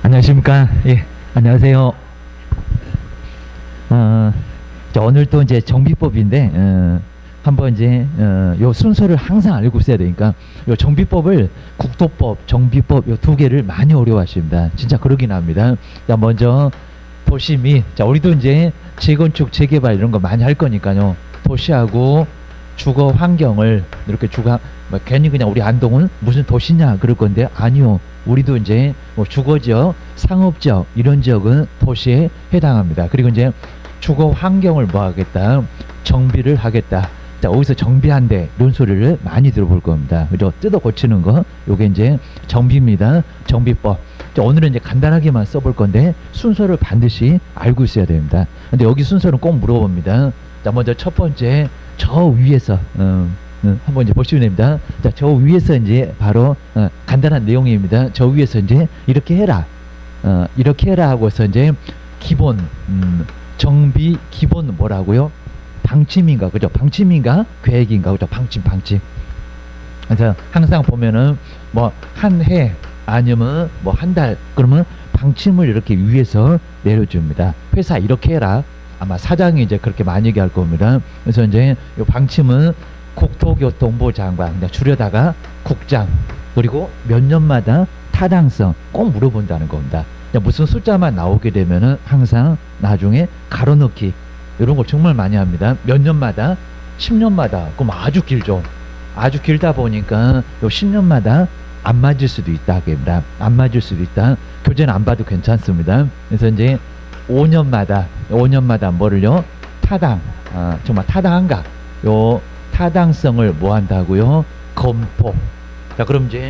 안녕하십니까. 예, 안녕하세요. 오늘 또 이제 정비법인데, 한번 이제, 요 순서를 항상 알고 있어야 되니까, 요 정비법을 국토법, 정비법 요 두 개를 많이 어려워하십니다. 진짜 그러긴 합니다. 자, 먼저, 도시 자, 우리도 이제 재건축, 재개발 이런 거 많이 할 거니까요. 도시하고 주거 환경을 이렇게 뭐 괜히 그냥 우리 안동은 무슨 도시냐 그럴 건데 아니요. 우리도 이제 뭐 주거지역, 상업지역 이런 지역은 도시에 해당합니다. 그리고 이제 주거 환경을 뭐 하겠다, 정비를 하겠다. 자, 어디서 정비한대 이런 소리를 많이 들어볼 겁니다. 그죠? 뜯어 고치는 거, 요게 이제 정비입니다. 정비법. 자, 오늘은 이제 간단하게만 써볼 건데 순서를 반드시 알고 있어야 됩니다. 근데 여기 순서는 꼭 물어봅니다. 자, 먼저 첫 번째 저 위에서 한번 이제 보시면 됩니다. 자, 저 위에서 이제 바로 간단한 내용입니다. 저 위에서 이제 이렇게 해라, 이렇게 해라 하고서 이제 기본 정비 기본 뭐라고요? 방침인가, 그죠? 방침인가 계획인가, 그죠? 방침. 그래서 항상 보면은 뭐 한 해 아니면 뭐 한 달 그러면 방침을 이렇게 위에서 내려줍니다. 회사 이렇게 해라. 아마 사장이 이제 그렇게 많이 얘기할 겁니다. 그래서 이제 요 방침은 국토교통부 장관, 줄여다가 국장, 그리고 몇 년마다 타당성 꼭 물어본다는 겁니다. 무슨 숫자만 나오게 되면은 항상 나중에 가로넣기 이런 거 정말 많이 합니다. 몇 년마다, 10년마다, 그럼 아주 길죠. 아주 길다 보니까 요 10년마다 안 맞을 수도 있다 하겠습니다. 안 맞을 수도 있다. 교재는 안 봐도 괜찮습니다. 그래서 이제 5년마다 뭐를요? 타당, 정말 타당한가? 요 타당성을 뭐 한다고요? 검토. 자, 그럼 이제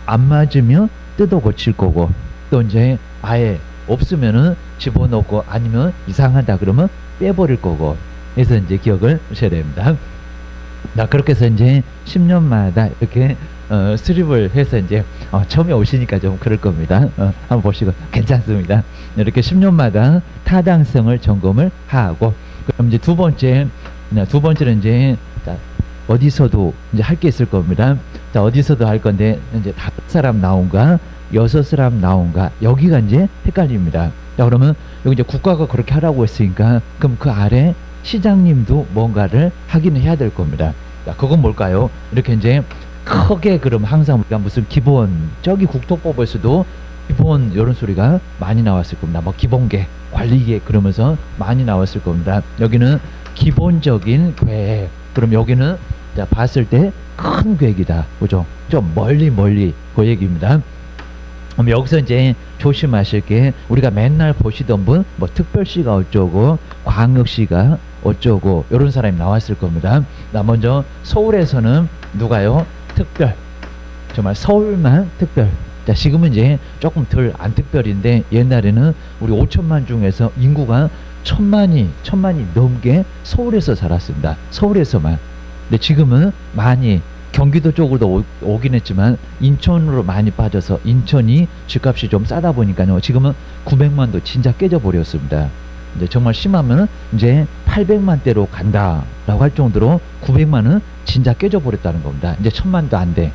안 맞으면 뜯어 고칠 거고, 또 이제 아예 없으면은 집어넣고 아니면 이상하다 그러면 빼버릴 거고. 그래서 이제 기억을 하셔야 됩니다. 나 그렇게 해서 이제 10년마다 이렇게 수립을 해서 이제 처음에 오시니까 좀 그럴 겁니다. 한번 보시고 괜찮습니다. 이렇게 10년마다 타당성을 점검을 하고, 그럼 이제 두 번째는 이제 자, 어디서도 이제 할 게 있을 겁니다. 자, 어디서도 할 건데 이제 5사람 나온가 6사람 나온가 여기가 이제 헷갈립니다. 자, 그러면 여기 이제 국가가 그렇게 하라고 했으니까 그럼 그 아래 시장님도 뭔가를 하긴 해야 될 겁니다. 자, 그건 뭘까요? 이렇게 이제 크게 그럼 항상 우리가 무슨 기본, 저기 국토법에서도 기본 이런 소리가 많이 나왔을 겁니다. 뭐 기본계, 관리계획 그러면서 많이 나왔을 겁니다. 여기는 기본적인 계획. 그럼 여기는 자, 봤을 때 큰 계획이다. 그죠? 좀 멀리 그 얘기입니다. 그럼 여기서 이제 조심하실 게 우리가 맨날 보시던 분, 뭐 특별시가 어쩌고, 광역시가 어쩌고, 이런 사람이 나왔을 겁니다. 나 먼저 서울에서는 누가요? 특별. 정말 서울만 특별. 자, 지금은 이제 조금 덜 안 특별인데 옛날에는 우리 5천만 중에서 인구가 천만이 넘게 서울에서 살았습니다. 서울에서만. 근데 지금은 많이 경기도 쪽으로도 오긴 했지만 인천으로 많이 빠져서 인천이 집값이 좀 싸다 보니까요. 지금은 900만도 진짜 깨져버렸습니다. 이제 정말 심하면 이제 800만대로 간다라고 할 정도로 900만은 진짜 깨져버렸다는 겁니다. 이제 1000만도 안 돼.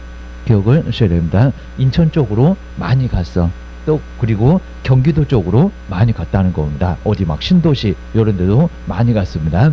기억을 하셔야 됩니다. 인천 쪽으로 많이 갔어. 또 그리고 경기도 쪽으로 많이 갔다는 겁니다. 어디 막 신도시 이런 데도 많이 갔습니다.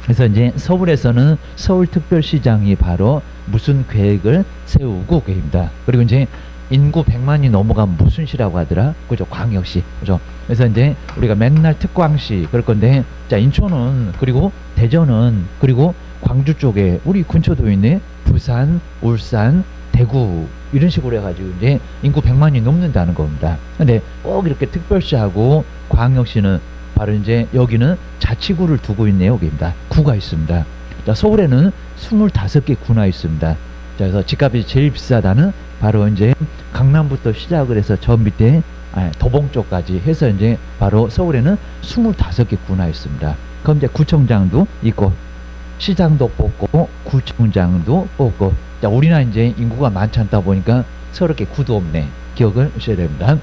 그래서 이제 서울에서는 서울특별시장이 바로 무슨 계획을 세우고 계십니다. 그리고 이제 인구 100만이 넘어가면 무슨 시라고 하더라? 그죠? 광역시. 그죠? 그래서 이제 우리가 맨날 특광시 그럴 건데, 자, 인천은, 그리고 대전은, 그리고 광주 쪽에 우리 근처도 있네. 부산, 울산, 대구 이런 식으로 해가지고 이제 인구 100만이 넘는다는 겁니다. 근데 꼭 이렇게 특별시하고 광역시는 바로 이제 여기는 자치구를 두고 있네요. 여기입니다. 구가 있습니다. 자, 서울에는 25개 구나 있습니다. 자, 그래서 집값이 제일 비싸다는 바로 이제 강남부터 시작을 해서 저 밑에 도봉 쪽까지 해서 이제 바로 서울에는 25개 구나 있습니다. 그럼 이제 구청장도 있고 시장도 뽑고 구청장도 뽑고. 자, 우리나라 이제 인구가 많지 않다 보니까 서로 이렇게 구도 없네. 기억을 하셔야 됩니다.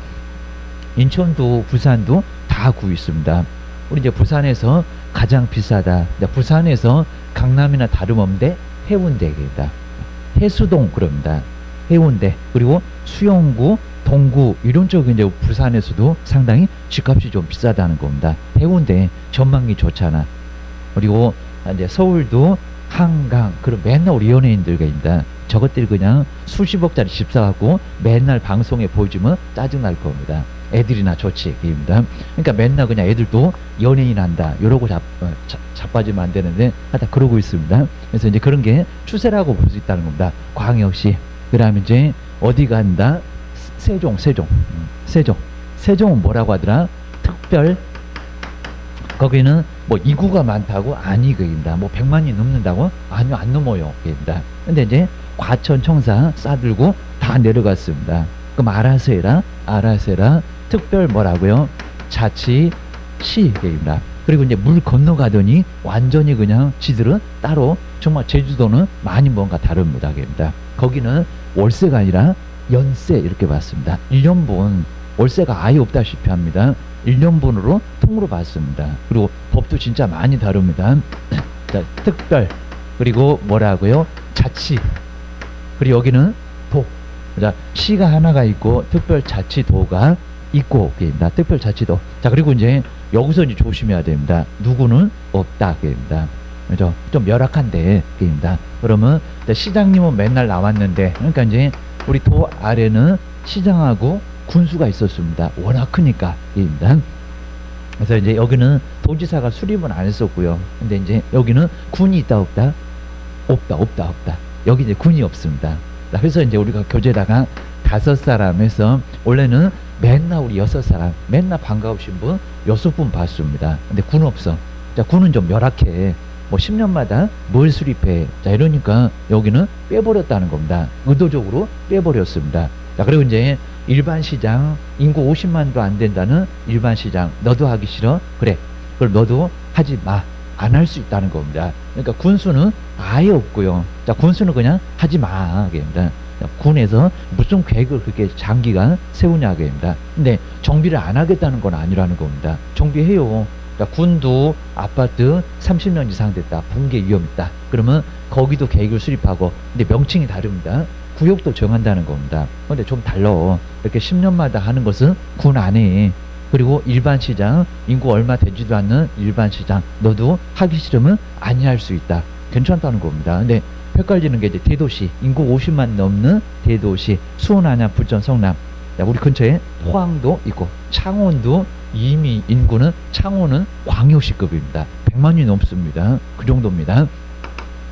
인천도 부산도 다 구 있습니다. 우리 이제 부산에서 가장 비싸다. 부산에서 강남이나 다름없는데 해운대입니다. 해수동 그럽니다. 해운대 그리고 수영구, 동구 이런 쪽에 이제 부산에서도 상당히 집값이 좀 비싸다는 겁니다. 해운대 전망이 좋잖아. 그리고 이제 서울도 한강 그런 맨날 우리 연예인들과 입니다. 저것들 그냥 수십억짜리 집 사갖고 맨날 방송에 보여주면 짜증날 겁니다. 애들이나 좋지 입니다. 그러니까 맨날 그냥 애들도 연예인 한다 이러고 자빠지면 안 되는데 하여튼 그러고 있습니다. 그래서 이제 그런 게 추세라고 볼 수 있다는 겁니다. 광역시 그 다음에 이제 어디 간다? 세종은 뭐라고 하더라? 특별 거기는 뭐 인구가 많다고? 아니 그입니다. 뭐 100만이 넘는다고? 아니요 안 넘어요 그입니다. 근데 이제 과천 청사 싸들고 다 내려갔습니다. 그럼 알아서 해라 특별 뭐라고요? 자치시 입니다. 그리고 이제 물 건너가더니 완전히 그냥 지들은 따로 정말 제주도는 많이 뭔가 다릅니다 입니다. 거기는 월세가 아니라 연세 이렇게 받습니다. 1년분 월세가 아예 없다시피 합니다. 1년분으로 통으로 받습니다. 그리고 법도 진짜 많이 다릅니다. 자, 특별 그리고 뭐라고요? 자치 그리고 여기는 도. 자, 시가 하나가 있고 특별자치도가 있고 그입니다. 특별자치도. 자, 그리고 이제 여기서 이제 조심해야 됩니다. 누구는 없다 그입니다. 그죠? 좀 열악한데 그입니다. 그러면 시장님은 맨날 나왔는데 그러니까 이제 우리 도 아래는 시장하고 군수가 있었습니다. 워낙 크니까 입니다. 그래서 이제 여기는 도지사가 수립은 안 했었고요. 근데 이제 여기는 군이 있다 없다? 없다. 여기 이제 군이 없습니다. 그래서 이제 우리가 교재다가 5사람 해서 원래는 맨날 우리 6사람 맨날 반가우신 분 6분 봤습니다. 근데 군 없어. 자, 군은 좀 열악해. 뭐 10년마다 뭘 수립해. 자, 이러니까 여기는 빼버렸다는 겁니다. 의도적으로 빼버렸습니다. 자, 그리고 이제 일반 시장 인구 50만도 안 된다는 일반 시장 너도 하기 싫어? 그래. 그럼 너도 하지 마. 안 할 수 있다는 겁니다. 그러니까 군수는 아예 없고요. 자, 군수는 그냥 하지 마. 입니다. 군에서 무슨 계획을 그렇게 장기간 세우냐. 입니다. 근데 정비를 안 하겠다는 건 아니라는 겁니다. 정비해요. 자, 군도 아파트 30년 이상 됐다. 붕괴 위험 있다. 그러면 거기도 계획을 수립하고 근데 명칭이 다릅니다. 구역도 정한다는 겁니다. 근데 좀 달라. 이렇게 10년마다 하는 것은 군 안에 그리고 일반 시장 인구 얼마 되지도 않는 일반 시장 너도 하기 싫으면 아니할 수 있다. 괜찮다는 겁니다. 근데 헷갈리는 게 이제 대도시 인구 50만 넘는 대도시 수원, 안양, 부천, 성남 우리 근처에 포항도 있고 창원도 이미 인구는 창원은 광역시급입니다. 100만이 넘습니다. 그 정도입니다.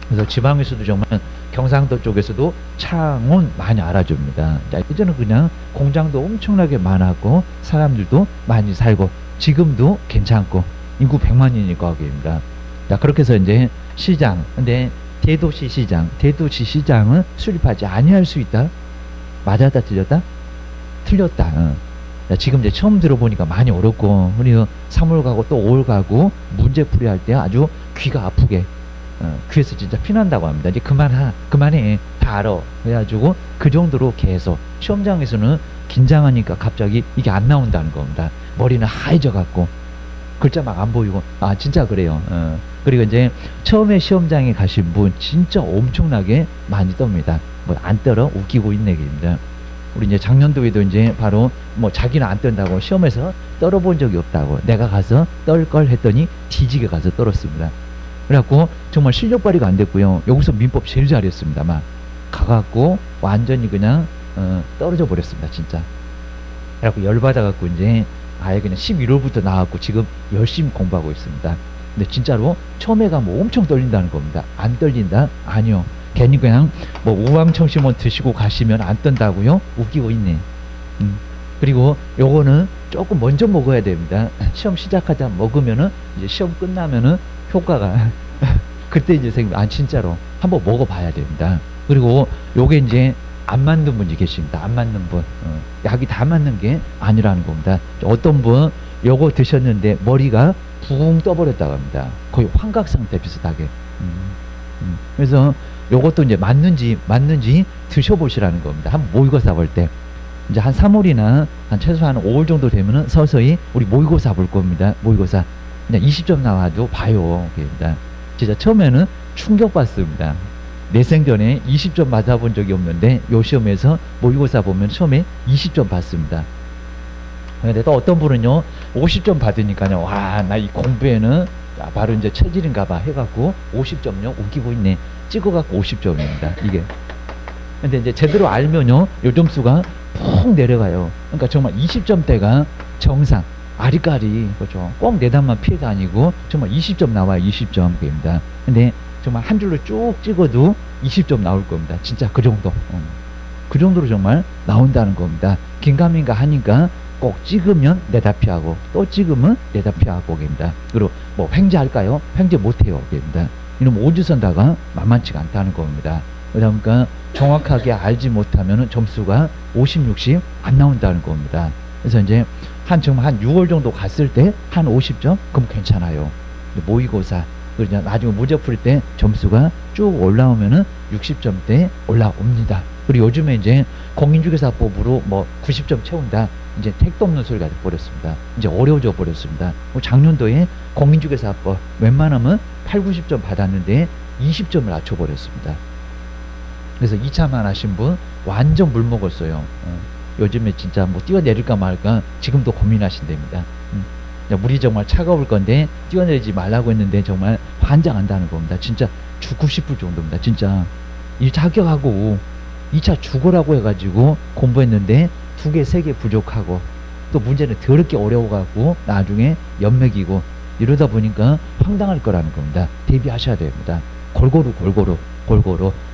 그래서 지방에서도 정말 경상도 쪽에서도 창원 많이 알아줍니다. 자, 이제는 그냥 공장도 엄청나게 많았고 사람들도 많이 살고 지금도 괜찮고 인구 100만이니까 거기입니다. 자, 그렇게 해서 이제 시장 근데 대도시 시장은 수립하지 아니할 수 있다. 맞았다 틀렸다? 틀렸다. 자, 지금 이제 처음 들어보니까 많이 어렵고 그리고 3월 가고 또 5월 가고 문제 풀이할 때 아주 귀가 아프게 귀에서 진짜 피난다고 합니다. 이제 그만해 다 알아. 그래가지고 그 정도로 계속 시험장에서는 긴장하니까 갑자기 이게 안 나온다는 겁니다. 머리는 하얘져 갖고 글자 막 안 보이고 진짜 그래요. 그리고 이제 처음에 시험장에 가신 분 진짜 엄청나게 많이 떱니다. 뭐 안 떨어 웃기고 있네 얘기입니다. 우리 이제 작년도에도 이제 바로 뭐 자기는 안 뜬다고 시험에서 떨어본 적이 없다고 내가 가서 떨 걸 했더니 뒤지게 가서 떨었습니다. 그래갖고 정말 실력 발휘가 안 됐고요. 여기서 민법 제일 잘했습니다. 막 가갖고 완전히 그냥 떨어져 버렸습니다. 진짜. 그래갖고 열받아갖고 이제 아예 그냥 11월부터 나왔고 지금 열심히 공부하고 있습니다. 근데 진짜로 처음에 가면 뭐 엄청 떨린다는 겁니다. 안 떨린다? 아니요. 괜히 그냥 뭐 우황청심원 드시고 가시면 안 뜬다고요? 웃기고 있네. 그리고 요거는 조금 먼저 먹어야 됩니다. 시험 시작하자 먹으면은 이제 시험 끝나면은 효과가 그때 이제 진짜로 한번 먹어봐야 됩니다. 그리고 요게 이제 안 맞는 분이 계십니다. 안 맞는 분 약이 다 맞는 게 아니라는 겁니다. 어떤 분 요거 드셨는데 머리가 붕 떠버렸다고 합니다. 거의 환각 상태 비슷하게. 그래서 요것도 이제 맞는지 드셔보시라는 겁니다. 한번 모의고사 볼 때 이제 한 3월이나 한 최소한 5월 정도 되면은 서서히 우리 모의고사 볼 겁니다. 모의고사 그냥 20점 나와도 봐요. 그러니까 진짜 처음에는 충격받습니다. 내 생전에 20점 받아본 적이 없는데 요 시험에서 모의고사 보면 처음에 20점 받습니다. 근데 또 어떤 분은요 50점 받으니까요 와 나 이 공부에는 바로 이제 체질인가 봐 해갖고 50점요 웃기고 있네 찍어갖고 50점입니다 이게. 근데 이제 제대로 알면요 요 점수가 푹 내려가요. 그러니까 정말 20점대가 정상 아리까리 그렇죠. 꼭 내단만 피해가 아니고 정말 20점 나와요 20점입니다. 근데 정말 한 줄로 쭉 찍어도 20점 나올 겁니다. 진짜 그 정도 그 정도로 정말 나온다는 겁니다. 긴가민가 하니까 꼭 찍으면 내다 피하고 또 찍으면 내다 피하고 입니다. 그리고 뭐 횡재할까요? 횡재 못해요 입니다. 이놈 오주선다가 만만치가 않다는 겁니다. 그러니까 정확하게 알지 못하면 점수가 50, 60 안 나온다는 겁니다. 그래서 이제 정말 한 6월 정도 갔을 때 한 50점? 그럼 괜찮아요. 모의고사 그러냐 나중에 문제 풀 때 점수가 쭉 올라오면은 60점대 올라옵니다. 그리고 요즘에 이제 공인중개사법으로 뭐 90점 채운다. 이제 택도 없는 소리가 돼버렸습니다. 이제 어려워져 버렸습니다. 작년도에 공인중개사법 웬만하면 8, 90점 받았는데 20점을 낮춰버렸습니다. 그래서 2차만 하신 분 완전 물 먹었어요. 요즘에 진짜 뭐 뛰어내릴까 말까 지금도 고민하신답니다. 물이 정말 차가울 건데 뛰어내리지 말라고 했는데 정말 환장한다는 겁니다. 진짜 죽고 싶을 정도입니다. 진짜 1차 합격하고 2차 죽으라고 해가지고 공부했는데 2개, 3개 부족하고 또 문제는 더럽게 어려워가고 나중에 연맥이고 이러다 보니까 황당할 거라는 겁니다. 대비하셔야 됩니다. 골고루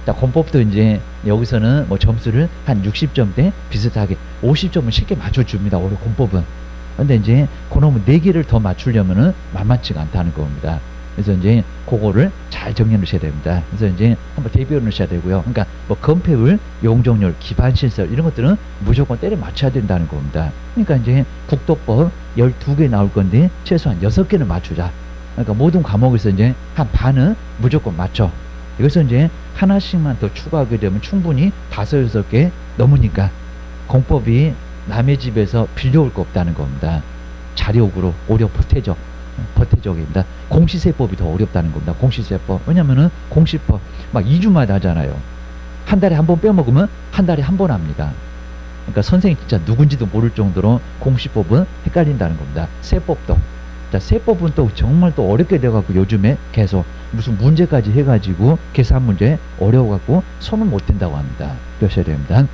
공법도 이제 여기서는 뭐 점수를 한 60점대 비슷하게 50점은 쉽게 맞춰줍니다. 올해 공법은. 근데 이제 그놈은 4개를 더 맞추려면은 만만치가 않다는 겁니다. 그래서 이제 그거를 잘 정리해 놓으셔야 됩니다. 그래서 이제 한번 대비해 놓으셔야 되고요. 그러니까 뭐 건폐율, 용적률, 기반시설 이런 것들은 무조건 때려 맞춰야 된다는 겁니다. 그러니까 이제 국토법 12개 나올 건데 최소한 6개는 맞추자. 그러니까 모든 과목에서 이제 한 반은 무조건 맞춰. 여기서 이제 하나씩만 더 추가하게 되면 충분히 5, 6개 넘으니까 공법이 남의 집에서 빌려올 거 없다는 겁니다. 자력으로 오려 버태적입니다. 공시세법이 더 어렵다는 겁니다. 공시세법. 왜냐면은 공시법 막 2주마다 하잖아요. 한 달에 한 번 빼먹으면 한 달에 한 번 합니다. 그러니까 선생님 진짜 누군지도 모를 정도로 공시법은 헷갈린다는 겁니다. 세법도. 자, 세법은 또 정말 또 어렵게 돼갖고 요즘에 계속 무슨 문제까지 해가지고 계산 문제 어려워갖고 손은 못 댄다고 합니다. 그러셔야 됩니다.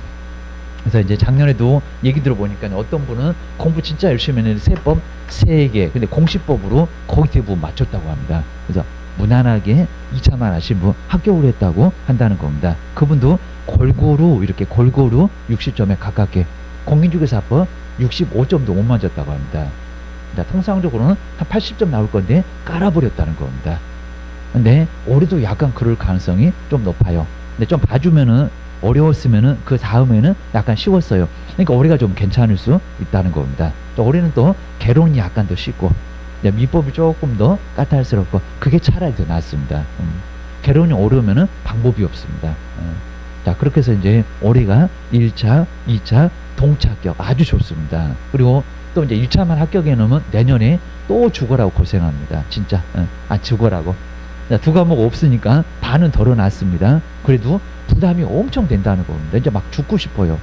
그래서 이제 작년에도 얘기 들어보니까 어떤 분은 공부 진짜 열심히 했는데 세법 3개 근데 공시법으로 거의 대부분 맞췄다고 합니다. 그래서 무난하게 2차만 하신 분 합격을 했다고 한다는 겁니다. 그분도 골고루 60점에 가깝게 공인중개사법 65점도 못 맞았다고 합니다. 통상적으로는 한 80점 나올 건데 깔아버렸다는 겁니다. 근데 올해도 약간 그럴 가능성이 좀 높아요. 근데 좀 봐주면은 어려웠으면은 그 다음에는 약간 쉬웠어요. 그러니까 올해가 좀 괜찮을 수 있다는 겁니다. 또 올해는 또 개론이 약간 더 쉽고 민법이 조금 더 까탈스럽고 그게 차라리 더 낫습니다. 개론이 어려우면은 방법이 없습니다. 자 그렇게 해서 이제 올해가 1차, 2차 동차 합격 아주 좋습니다. 그리고 또 이제 1차만 합격해 놓으면 내년에 또 죽어라고 고생합니다. 진짜 죽어라고. 두 과목 없으니까 반은 덜어놨습니다. 그래도 부담이 엄청 된다는 겁니다. 이제 막 죽고 싶어요.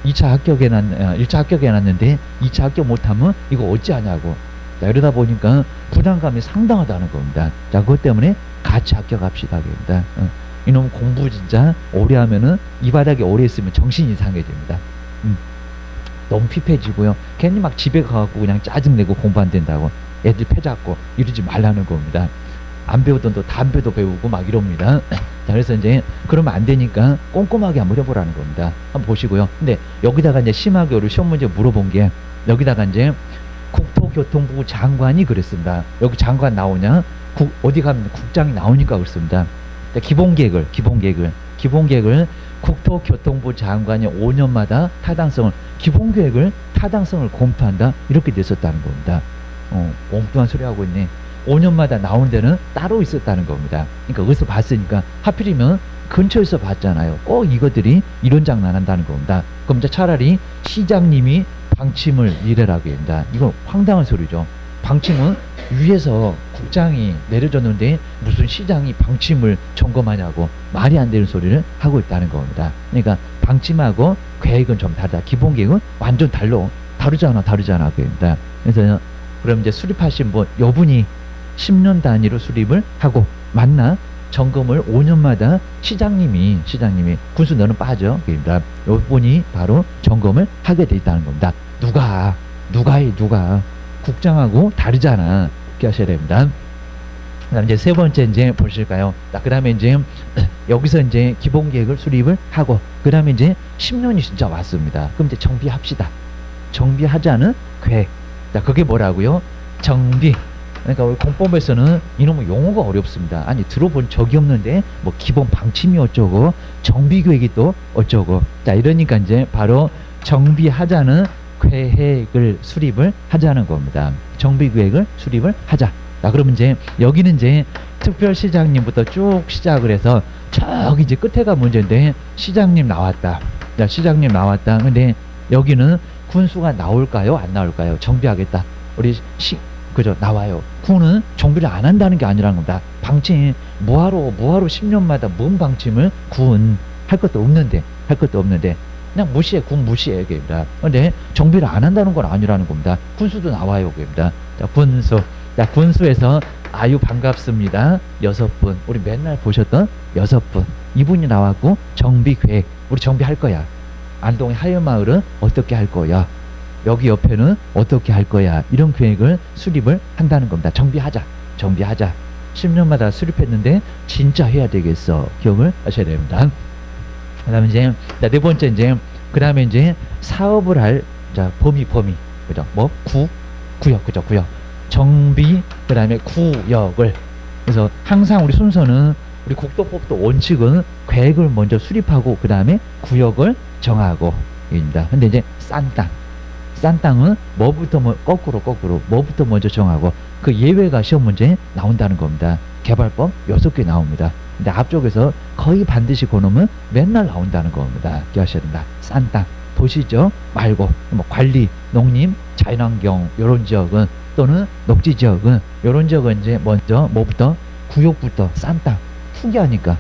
1차 합격해놨는데 2차 합격 못하면 이거 어찌하냐고. 자, 이러다 보니까 부담감이 상당하다는 겁니다. 자, 그것 때문에 같이 합격합시다. 겁니다. 이놈 공부 진짜 오래 하면은 이 바닥에 오래 있으면 정신이 이상해집니다. 너무 피폐해지고요. 괜히 막 집에 가갖고 그냥 짜증내고 공부 안 된다고 애들 패잡고 이러지 말라는 겁니다. 안 배우던 또 담배도 배우고 막 이럽니다. 자, 그래서 이제 그러면 안 되니까 꼼꼼하게 한번 해보라는 겁니다. 한번 보시고요. 근데 여기다가 이제 심하게 우리 시험 문제 물어본 게 여기다가 이제 국토교통부 장관이 그랬습니다. 여기 장관 나오냐? 어디 가면 국장이 나오니까 그렇습니다. 기본계획을 국토교통부 장관이 5년마다 기본계획을 타당성을 검토한다 이렇게 됐었다는 겁니다. 엉뚱한 소리 하고 있네. 5년마다 나온 데는 따로 있었다는 겁니다. 그러니까 어디서 봤으니까 하필이면 근처에서 봤잖아요. 꼭 이것들이 이런 장난한다는 겁니다. 그럼 이제 차라리 시장님이 방침을 이래라고 합니다. 이건 황당한 소리죠. 방침은 위에서 국장이 내려줬는데 무슨 시장이 방침을 점검하냐고 말이 안 되는 소리를 하고 있다는 겁니다. 그러니까 방침하고 계획은 좀 다르다. 기본 계획은 완전 다르잖아 그입니다. 그래서 그럼 이제 수립하신 분 여분이 10년 단위로 수립을 하고 맞나? 점검을 5년마다 시장님이 군수 너는 빠져 그입니다. 요분이 바로 점검을 하게 돼 있다는 겁니다. 누가 국장하고 다르잖아. 이렇게 하셔야 됩니다. 그다음 이제 세 번째 이제 보실까요? 그 다음에 이제 여기서 이제 기본 계획을 수립을 하고 그 다음에 이제 10년이 진짜 왔습니다. 그럼 이제 정비합시다. 정비하자는 계획. 자, 그게 뭐라고요? 정비. 그러니까 우리 공법에서는 이놈의 용어가 어렵습니다. 아니 들어본 적이 없는데 뭐 기본 방침이 어쩌고 정비 계획이 또 어쩌고. 자, 이러니까 이제 바로 정비하자는 계획을 수립을 하자는 겁니다. 정비 계획을 수립을 하자. 자, 그러면 이제 여기는 이제 특별시장님부터 쭉 시작을 해서 저기 이제 끝에가 문제인데 시장님 나왔다. 자, 시장님 나왔다. 근데 여기는 군수가 나올까요? 안 나올까요? 정비하겠다. 우리 그죠? 나와요. 군은 정비를 안 한다는 게 아니라는 겁니다. 방침 뭐하러 10년마다 뭔 방침을 군 할 것도 없는데 그냥 무시해. 군 무시해. 그입니다. 근데 정비를 안 한다는 건 아니라는 겁니다. 군수도 나와요. 그입니다. 자, 군수. 자, 군수에서 아유 반갑습니다. 6분. 우리 맨날 보셨던 6분. 이분이 나왔고 정비 계획. 우리 정비할 거야. 안동의 하연마을은 어떻게 할 거야. 여기 옆에는 어떻게 할 거야. 이런 계획을 수립을 한다는 겁니다. 정비하자. 10년마다 수립했는데 진짜 해야 되겠어. 기억을 하셔야 됩니다. 그 다음에 이제 네 번째 이제 그 다음에 이제 사업을 할 자 범위 그죠? 뭐 구역 그죠? 구역 정비 그 다음에 구역을 그래서 항상 우리 순서는 우리 국도법도 원칙은 계획을 먼저 수립하고 그 다음에 구역을 정하고 입니다. 근데 이제 싼 땅은 뭐부터 거꾸로 뭐부터 먼저 정하고 그 예외가 시험 문제에 나온다는 겁니다. 개발법 6개 나옵니다. 근데 앞쪽에서 거의 반드시 그놈은 맨날 나온다는 겁니다. 기억하셔야 된다. 싼 땅, 도시지역 말고 뭐 관리, 농림, 자연환경 이런 지역은 또는 녹지지역은 이런 지역은 이제 먼저 뭐부터 구역부터 싼 땅 투기하니까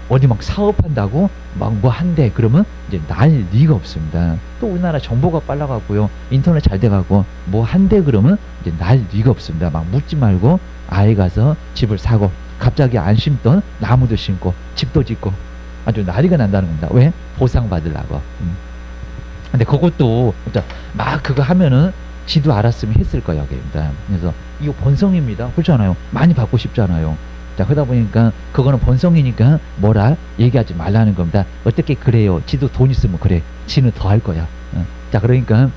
어디 막 사업한다고 막 뭐 한대 그러면 이제 날 리가 없습니다. 또 우리나라 정보가 빨라가고요 인터넷 잘 돼가고 뭐 한대 그러면 이제 날 리가 없습니다. 막 묻지 말고 아예 가서 집을 사고 갑자기 안 심던 나무도 심고 집도 짓고 아주 난리가 난다는 겁니다. 왜? 보상받으려고. 근데 그것도 막 그거 하면은 지도 알았으면 했을 거야. 그래서 이거 본성입니다. 그렇잖아요. 많이 받고 싶잖아요. 자, 그러다 보니까 그거는 본성이니까 뭐라 얘기하지 말라는 겁니다. 어떻게 그래요? 지도 돈 있으면 그래. 지는 더 할 거야. 자, 그러니까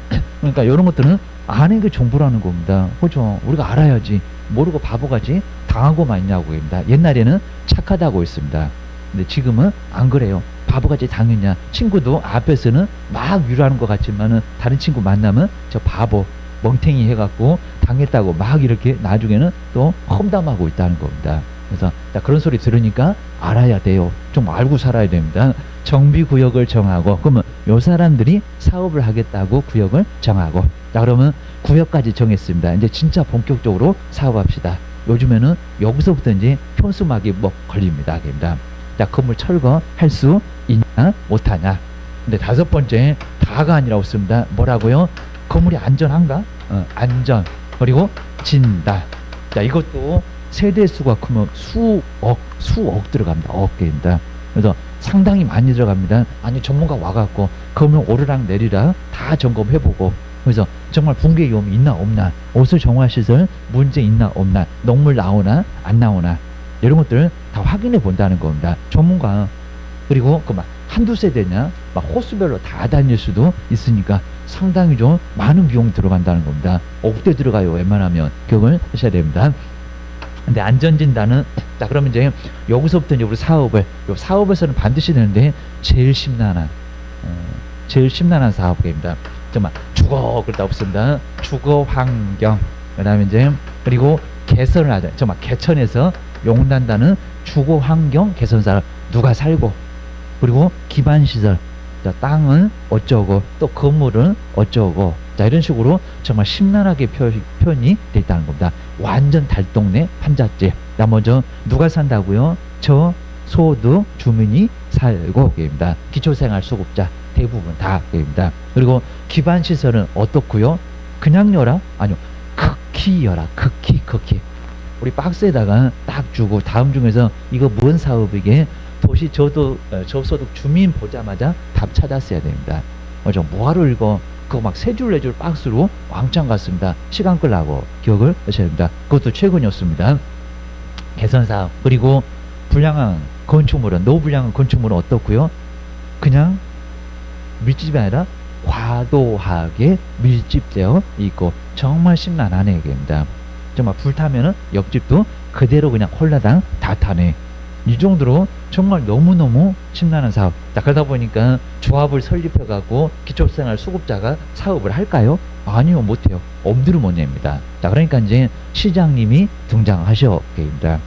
이런 것들은 아는 게 정보라는 겁니다. 그렇죠? 우리가 알아야지. 모르고 바보같이 당하고만 있냐고 합니다. 옛날에는 착하다고 했습니다. 근데 지금은 안 그래요. 바보같이 당했냐. 친구도 앞에서는 막 위로하는 것 같지만은 다른 친구 만나면 저 바보 멍탱이 해갖고 당했다고 막 이렇게 나중에는 또 험담하고 있다는 겁니다. 그래서 그런 소리 들으니까 알아야 돼요. 좀 알고 살아야 됩니다. 정비구역을 정하고 그러면 요 사람들이 사업을 하겠다고 구역을 정하고 자 그러면 구역까지 정했습니다. 이제 진짜 본격적으로 사업합시다. 요즘에는 여기서부터 이제 현수막이 뭐 걸립니다. 자, 건물 철거할 수 있냐 못하냐. 근데 5번째 다가 아니라고 씁니다. 뭐라고요? 건물이 안전한가? 안전 그리고 진다. 자, 이것도 세대수가 크면 수억 들어갑니다. 억 개입니다. 그래서 상당히 많이 들어갑니다. 아니 전문가 와갖고 건물 오르락 내리락 다 점검해보고 그래서 정말 붕괴 위험이 있나 없나 오수 정화시설 문제 있나 없나 녹물 나오나 안 나오나 이런 것들을 다 확인해 본다는 겁니다. 전문가 그리고 그 막 한두 세대냐 막 호수별로 다 다닐 수도 있으니까 상당히 좀 많은 비용이 들어간다는 겁니다. 억대 들어가요. 웬만하면 기억을 하셔야 됩니다. 근데 안전진단은 자 그러면 이제 여기서부터 이제 우리 사업에서는 반드시 되는데 제일 심란한 사업입니다. 정말 주거 그러다 없습니다. 주거 환경 그다음에 이제 그리고 개선을 하자. 정말 개천에서 용난다는 주거 환경 개선사를 누가 살고 그리고 기반 시설 자, 땅은 어쩌고 또 건물은 어쩌고 자, 이런 식으로 정말 심란하게 표현이 돼 있다는 겁니다. 완전 달동네 판잣집. 자, 먼저 누가 산다고요? 저소득 주민이 살고 계십니다. 기초생활수급자 대부분 다 계십니다. 그리고 기반시설은 어떻고요? 그냥 열아? 아니요. 극히 열아. 극히. 우리 박스에다가 딱 주고 다음 중에서 이거 뭔 사업이게 도시 저소득 주민 보자마자 답 찾았어야 됩니다. 좀 뭐하러 읽어? 그거 막 세 줄 네 줄 박스로 왕창 갔습니다. 시간 끌라고 기억을 하셔야 됩니다. 그것도 최근이었습니다. 개선사업. 그리고 불량한 건축물은 노불량한 건축물은 어떻고요? 그냥 밀집이 아니라 과도하게 밀집되어 있고 정말 심란한 얘기입니다. 정말 불타면은 옆집도 그대로 그냥 홀라당 다 타네. 이 정도로 정말 너무너무 심란한 사업. 자, 그러다 보니까 조합을 설립해갖고 기초생활 수급자가 사업을 할까요? 아니요, 못해요. 엄두를 못 냅니다. 자, 그러니까 이제 시장님이 등장하셔. 게입니다.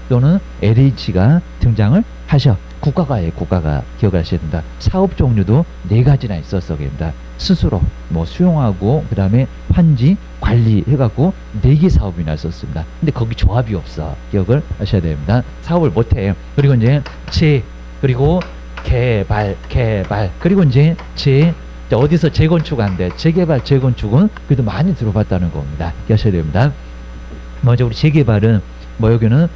또는 LH가 등장을 하셔. 국가가 기억하셔야 된다. 사업 종류도 4가지나 있었어. 게입니다. 스스로 뭐 수용하고 그 다음에 환지 관리 해갖고 4개 사업이나 있었습니다. 근데 거기 조합이 없어. 기억을 하셔야 됩니다. 사업을 못해요. 그리고 이제 그리고 개발 그리고 이제 어디서 재건축 안 돼. 재개발 재건축은 그래도 많이 들어봤다는 겁니다. 기억하셔야 됩니다. 먼저 우리 재개발은 뭐 여기는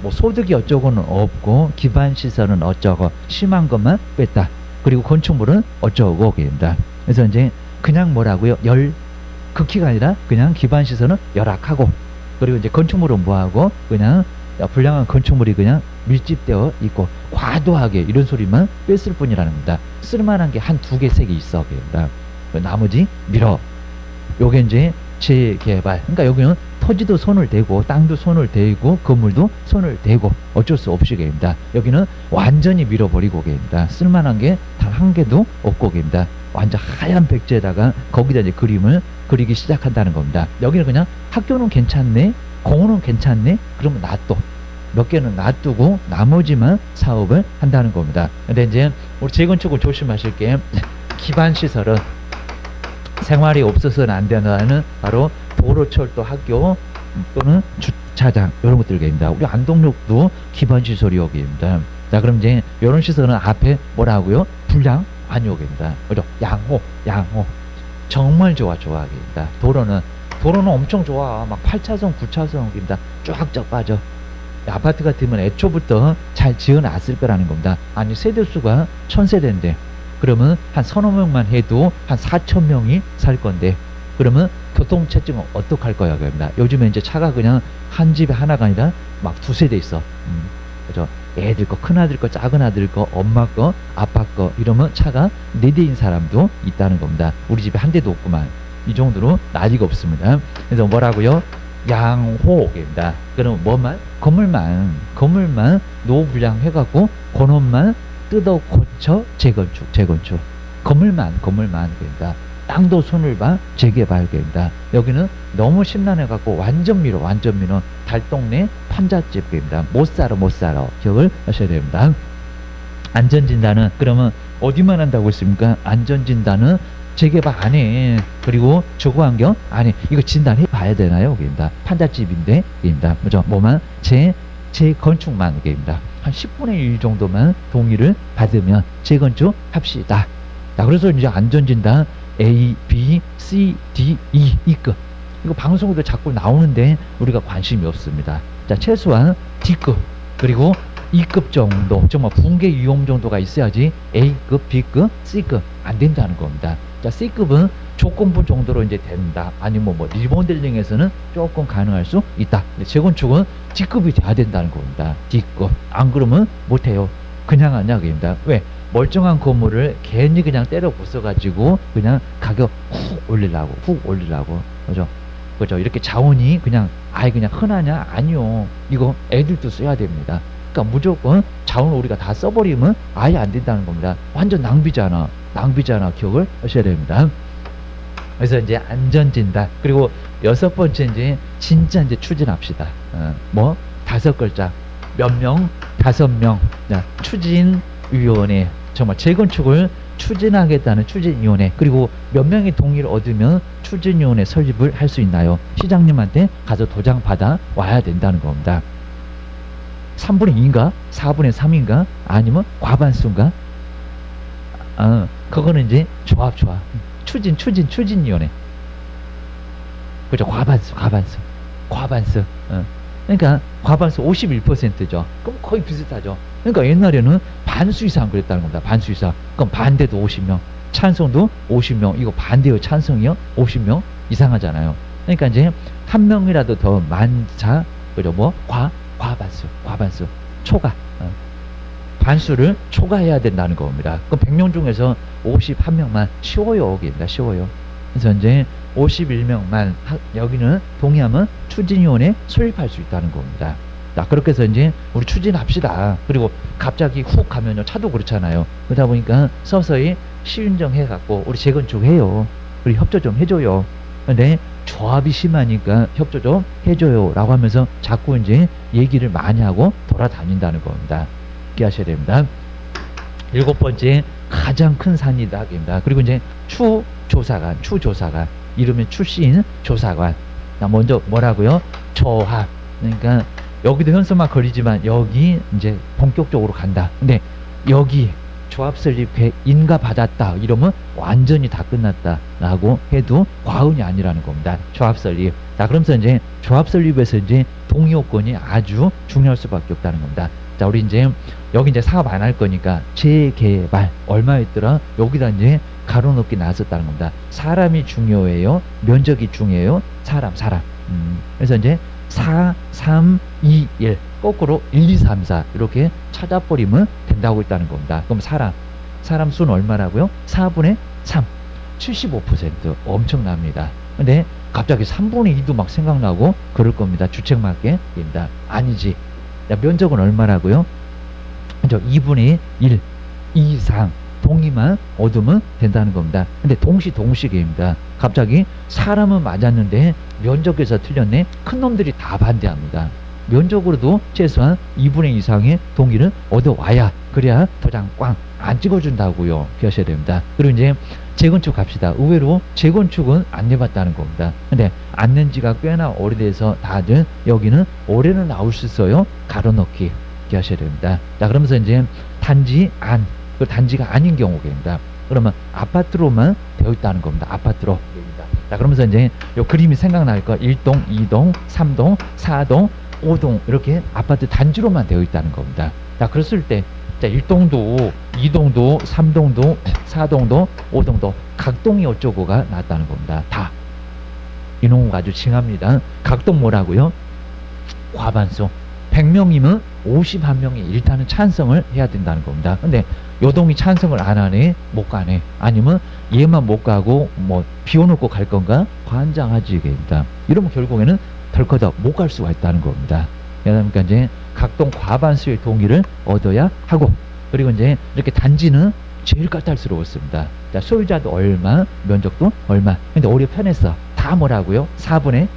뭐 소득이 어쩌고는 없고 기반 시설은 어쩌고 심한 것만 뺐다. 그리고 건축물은 어쩌고 계십니다. 그래서 이제 그냥 뭐라고요? 극히가 아니라 그냥 기반 시설은 열악하고 그리고 이제 건축물은 뭐하고 그냥 불량한 건축물이 그냥 밀집되어 있고 과도하게 이런 소리만 뺐을 뿐이라는 겁니다. 쓸만한 게 한 2개, 3개 있어 계십니다. 나머지 밀어. 요게 이제 재개발. 그러니까 여기는 토지도 손을 대고 땅도 손을 대고 건물도 손을 대고 어쩔 수 없이 계십니다. 여기는 완전히 밀어버리고 계십니다. 쓸만한 게 단 1개도 없고 계십니다. 완전 하얀 백지에다가 거기다 이제 그림을 그리기 시작한다는 겁니다. 여기는 그냥 학교는 괜찮네, 공원은 괜찮네, 그러면 놔둬. 몇 개는 놔두고 나머지만 사업을 한다는 겁니다. 근데 이제 우리 재건축을 조심하실 게 기반 시설은 생활이 없어서는 안 되는 바로 도로철도 학교 또는 주차장 이런 것들입니다. 우리 안동역도 기반 시설이 여기입니다. 자, 그럼 이제 이런 시설은 앞에 뭐라고요? 불량 안역입니다. 그죠? 양호 정말 좋아하겠다. 도로는 엄청 좋아. 막 8차선 9차선입니다. 쫙쫙 빠져. 아파트 같으면 애초부터 잘 지어놨을 거라는 겁니다. 아니 세대수가 1000세대인데 그러면 한 서너 명만 해도 한 4,000명이 살 건데 그러면 교통체증은 어떡할 거야 그럽니다. 요즘에 이제 차가 그냥 한 집에 하나가 아니라 막 2세대 있어. 그죠? 애들 거, 큰아들 거, 작은 아들 거, 엄마 거, 아빠 거 이러면 차가 4대인 사람도 있다는 겁니다. 우리 집에 한 대도 없구만. 이 정도로 난리가 없습니다. 그래서 뭐라고요? 양호입니다. 그럼 뭐만? 건물만 노후불량 해갖고 건원만 뜯어 고쳐 재건축. 건물만 그러니까 땅도 손을 봐 재개발입니다. 여기는 너무 심란해갖고 완전 밀어 달동네 판잣집입니다. 못 살아 기억을 하셔야 됩니다. 안전진단은 그러면 어디만 한다고 했습니까? 안전진단은 재개발 안 해. 그리고 주거환경 안 해. 이거 진단해 봐야 되나요? 입니다. 판잣집인데 입니다. 뭐죠? 뭐만 재건축만 입니다. 한 10분의 1 정도만 동의를 받으면 재건축 합시다. 자, 그래서 이제 안전진단 A, B, C, D, E 이급. 이거 방송에도 자꾸 나오는데 우리가 관심이 없습니다. 자, 최소한 D급 그리고 E급 정도, 정말 붕괴 위험 정도가 있어야지 A급, B급, C급 안 된다는 겁니다. 자, C급은 조건부 정도로 이제 된다. 아니면 뭐 리모델링에서는 조금 가능할 수 있다. 재건축은 D급이 돼야 된다는 겁니다. D급. 안 그러면 못해요. 그냥 하냐 그입니다. 왜? 멀쩡한 건물을 괜히 그냥 때려 부숴가지고 그냥 가격 훅 올리려고. 그죠? 이렇게 자원이 그냥 그냥 흔하냐? 아니요. 이거 애들도 써야 됩니다. 그러니까 무조건 자원을 우리가 다 써버리면 아예 안 된다는 겁니다. 완전 낭비잖아. 기억을 하셔야 됩니다. 그래서 이제 안전진단 그리고 6번째 이제 진짜 이제 추진합시다. 5글자 몇 명? 5명. 추진위원회. 정말 재건축을 추진하겠다는 추진위원회, 그리고 몇 명의 동의를 얻으면 추진위원회 설립을 할 수 있나요? 시장님한테 가서 도장 받아 와야 된다는 겁니다. 3분의 2인가? 4분의 3인가? 아니면 과반수인가? 그거는 이제 조합. 추진위원회. 그죠? 과반수. 그러니까 과반수 51%죠. 그럼 거의 비슷하죠. 그러니까 옛날에는 반수 이상 그랬다는 겁니다. 반수 이상. 그럼 반대도 50명, 찬성도 50명, 이거 반대요, 찬성이요? 50명 이상하잖아요. 그러니까 이제 한 명이라도 더 많자, 그죠? 뭐? 과반수. 초과. 반수를 초과해야 된다는 겁니다. 그럼 100명 중에서 51명만 쉬워요. 쉬워요. 그래서 이제 51명만 여기는 동의하면 추진위원회 설립할 수 있다는 겁니다. 자, 그렇게 해서 이제 우리 추진합시다. 그리고 갑자기 훅 가면요, 차도 그렇잖아요. 그러다 보니까 서서히 시운정 해갖고 우리 재건축 해요. 우리 협조 좀 해줘요. 근데 조합이 심하니까 협조 좀 해줘요 라고 하면서 자꾸 이제 얘기를 많이 하고 돌아다닌다는 겁니다. 기하셔야 됩니다. 7번째, 가장 큰 산이다입니다. 그리고 이제 추조사관, 이름이 출신 조사관. 자, 먼저 뭐라고요? 조합. 그러니까 여기도 현수막 걸리지만 여기 이제 본격적으로 간다. 근데 여기 조합 설립 인가 받았다 이러면 완전히 다 끝났다 라고 해도 과언이 아니라는 겁니다. 조합 설립. 자, 그러면서 이제 조합 설립에서 이제 동의 요건이 아주 중요할 수밖에 없다는 겁니다. 자, 우리 이제 여기 이제 사업 안 할 거니까 재개발 얼마였더라? 여기다 이제 가로넣기 나왔었다는 겁니다. 사람이 중요해요? 면적이 중요해요? 사람. 그래서 이제 4, 3, 2, 1 거꾸로 1, 2, 3, 4 이렇게 찾아버리면 된다고 했다는 겁니다. 그럼 사람 수는 얼마라고요? 4분의 3, 75% 엄청납니다. 근데 갑자기 3분의 2도 막 생각나고 그럴 겁니다. 주택마켓입니다. 아니지. 야, 면적은 얼마라고요? 2분의 1 이상 동의만 얻으면 된다는 겁니다. 근데 동시개입니다. 갑자기 사람은 맞았는데 면적에서 틀렸네. 큰 놈들이 다 반대합니다. 면적으로도 최소한 2분의 2 이상의 동의를 얻어와야, 그래야 도장 꽝 안 찍어준다고요. 기하셔야 됩니다. 그리고 이제 재건축 갑시다. 의외로 재건축은 안 내봤다는 겁니다. 근데 안 낸 지가 꽤나 오래돼서 다들 여기는 올해는 나올 수 있어요. 가로넣기 기하셔야 됩니다. 자, 그러면서 이제 단지 안, 그 단지가 아닌 경우입니다. 그러면 아파트로만 되어 있다는 겁니다. 아파트로. 자, 그러면서 이제 요 그림이 생각날 거, 1동, 2동, 3동, 4동, 5동 이렇게 아파트 단지로만 되어 있다는 겁니다. 자, 그랬을 때 자, 1동도, 2동도, 3동도, 4동도, 5동도 각동이 어쩌고가 나왔다는 겁니다. 다. 이놈 아주 징합니다. 각동 뭐라고요? 과반수. 100명이면 51명이 일단은 찬성을 해야 된다는 겁니다. 근데 요동이 찬성을 안 하네, 못 가네. 아니면 얘만 못 가고 뭐 비워놓고 갈 건가? 관장하지입니다. 이러면 결국에는 덜커덕 못 갈 수가 있다는 겁니다. 그러니까 이제 각동 과반수의 동의를 얻어야 하고, 그리고 이제 이렇게 단지는 제일 까탈스러웠습니다. 자, 소유자도 얼마, 면적도 얼마. 근데 오히려 편했어. 다 뭐라고요? 4분의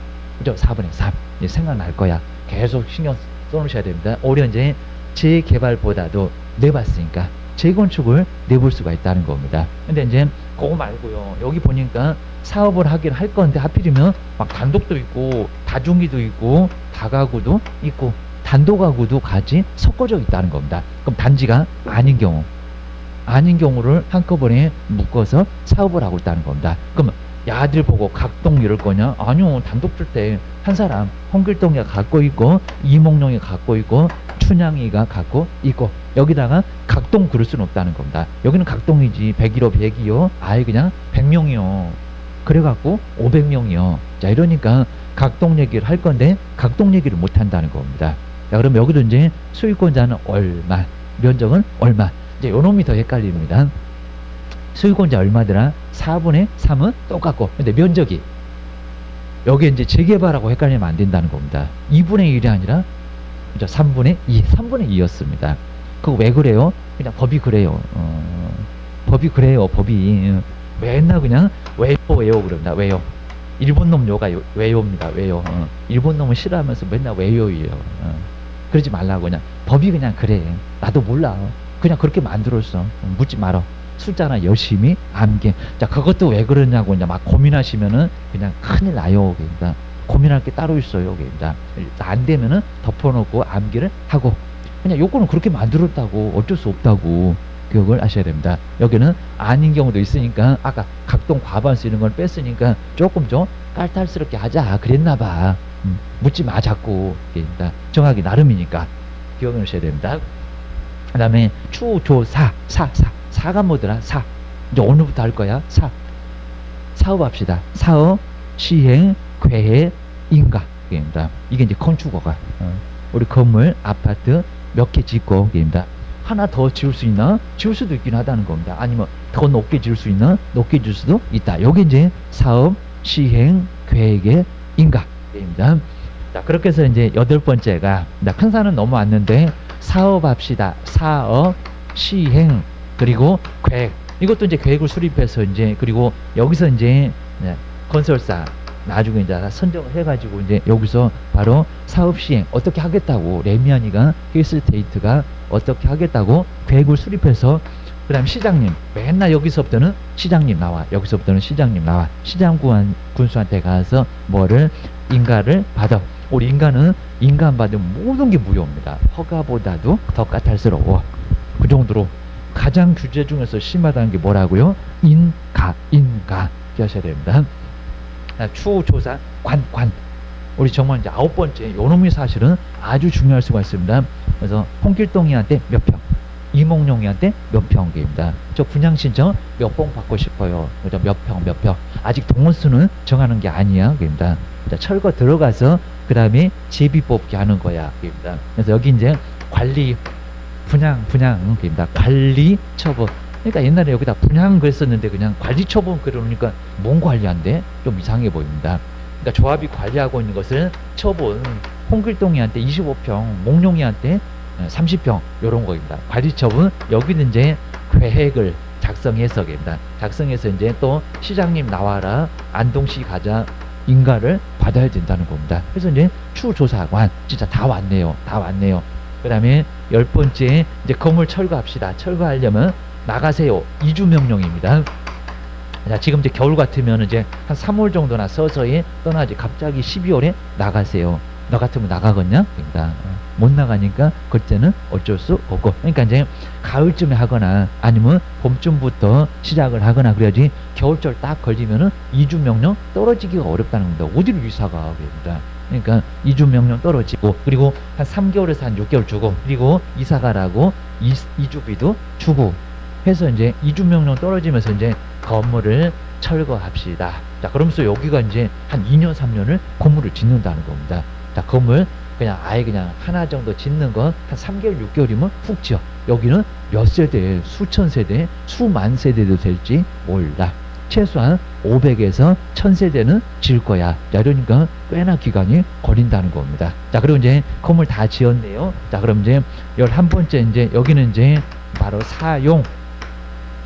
3. 이제 생각날 거야. 계속 신경 써놓으셔야 됩니다. 오히려 이제 재개발보다도 내봤으니까 재건축을 내볼 수가 있다는 겁니다. 근데 이제 그거 말고요. 여기 보니까 사업을 하긴 할 건데 하필이면 막 단독도 있고 다중이도 있고 다가구도 있고 단독가구도 같이 섞어져 있다는 겁니다. 그럼 단지가 아닌 경우를 한꺼번에 묶어서 사업을 하고 있다는 겁니다. 그럼 야들 보고 각동 이럴 거냐? 아니요. 단독 줄 때 한 사람 홍길동이가 갖고 있고 이몽룡이 갖고 있고 춘향이가 갖고 있고 여기다가 각동 그럴 수는 없다는 겁니다. 여기는 각동이지. 100이요 100이요. 아예 그냥 100명이요. 그래갖고 500명이요. 자, 이러니까 각동 얘기를 할 건데 각동 얘기를 못 한다는 겁니다. 자, 그럼 여기도 이제 소유권자는 얼마, 면적은 얼마. 이제 요놈이 더 헷갈립니다. 소유권자 얼마더라? 4분의 3은 똑같고, 근데 면적이 여기 이제 재개발하고 헷갈리면 안 된다는 겁니다. 2분의 1이 아니라 3분의 2였습니다. 그거 왜 그래요? 그냥 법이 그래요. 법이 그래요. 법이 맨날 그냥 왜요 그럽니다. 왜요? 일본 놈 요가 왜요입니다. 왜요? 일본 놈은 싫어하면서 맨날 왜요예요. 그러지 말라고. 그냥 법이 그냥 그래. 나도 몰라. 그냥 그렇게 만들었어. 묻지 말어. 숫자나 열심히 암기. 자, 그것도 왜 그러냐고 이제 막 고민하시면은 그냥 큰일 나요. 그러니까 고민할 게 따로 있어요. 그러니까 안 되면은 덮어놓고 암기를 하고 그냥 요거는 그렇게 만들었다고 어쩔 수 없다고 기억을 하셔야 됩니다. 여기는 아닌 경우도 있으니까 아까 각동 과반 쓰는 걸 뺐으니까 조금 좀 깔탈스럽게 하자 그랬나 봐. 묻지 마 자꾸. 그러니까 정하기 나름이니까 기억을 하셔야 됩니다. 그 다음에 추, 조, 사가 뭐더라? 사. 이제 오늘부터 할 거야. 사업합시다. 사업, 시행, 계획, 인가. 입니다. 이게 이제 건축어가. 우리 건물, 아파트 몇 개 짓고 입니다. 하나 더 지을 수 있나? 지을 수도 있긴 하다는 겁니다. 아니면 더 높게 지을 수 있나? 높게 지을 수도 있다. 요게 이제 사업, 시행, 계획의 인가. 입니다. 자, 그렇게 해서 이제 8번째가, 큰 산은 넘어왔는데, 사업합시다. 사업, 시행, 그리고 계획. 이것도 이제 계획을 수립해서 이제, 그리고 여기서 이제, 건설사, 나중에 이제 선정을 해가지고 이제 여기서 바로 사업 시행 어떻게 하겠다고 레미안이가 힐스테이트가 어떻게 하겠다고 계획을 수립해서 그 다음 시장님 맨날 여기서부터는 시장님 나와 여기서부터는 시장님 나와 시장 군수한테 가서 뭐를 인가를 받아. 우리 인가는 인간 받은 모든 게 무효입니다. 허가보다도 더 까탈스러워. 그 정도로 가장 규제 중에서 심하다는 게 뭐라고요? 인가 기하셔야 됩니다. 추조사 관 우리 정말 이제 9번째 요놈이 사실은 아주 중요할 수가 있습니다. 그래서 홍길동이한테 몇 평, 이몽룡이한테 몇 평입니다. 저 분양 신청 몇 봉 받고 싶어요. 그죠? 몇 평 아직 동원수는 정하는 게 아니야. 그입니다. 철거 들어가서 그 다음에 제비 뽑기 하는 거야. 그입니다. 그래서 여기 이제 관리 분양입니다. 관리 처분. 그러니까 옛날에 여기다 분양 그랬었는데 그냥 관리 처분 그러니까 뭔 관리한데 좀 이상해 보입니다. 그러니까 조합이 관리하고 있는 것을 처분 홍길동이한테 25평, 몽룡이한테 30평 요런 거입니다. 관리 처분 여기는 이제 계획을 작성해서입니다. 작성해서 이제 또 시장님 나와라 안동시 가자 인가를 받아야 된다는 겁니다. 그래서 이제 추조사관 진짜 다 왔네요. 그 다음에 10번째 이제 건물 철거합시다. 철거하려면 나가세요. 이주 명령입니다. 자, 지금 이제 겨울 같으면 이제 한 3월 정도나 서서히 떠나지. 갑자기 12월에 나가세요. 너 같으면 나가겠냐? 그러니까 못 나가니까 그때는 어쩔 수 없고. 그러니까 이제 가을쯤에 하거나 아니면 봄쯤부터 시작을 하거나 그래야지 겨울철 딱 걸리면은 이주 명령 떨어지기가 어렵다는 겁니다. 어디로 이사가 그럽니다. 그러니까 이주 명령 떨어지고 그리고 한 3개월에서 한 6개월 주고 그리고 이사가라고 이주비도 주고 해서 이제 이주 명령 떨어지면서 이제 건물을 철거합시다. 자, 그러면서 여기가 이제 한 2년 3년을 건물을 짓는다는 겁니다. 자, 건물 그냥 아예 그냥 하나 정도 짓는 건 한 3개월 6개월이면 훅 지어. 여기는 몇 세대, 수천 세대, 수만 세대도 될지 몰라. 최소한 500에서 1000세대는 지을 거야. 자, 이러니까 꽤나 기간이 걸린다는 겁니다. 자, 그리고 이제 건물 다 지었네요. 자, 그럼 이제 11번째 이제 여기는 이제 바로 사용.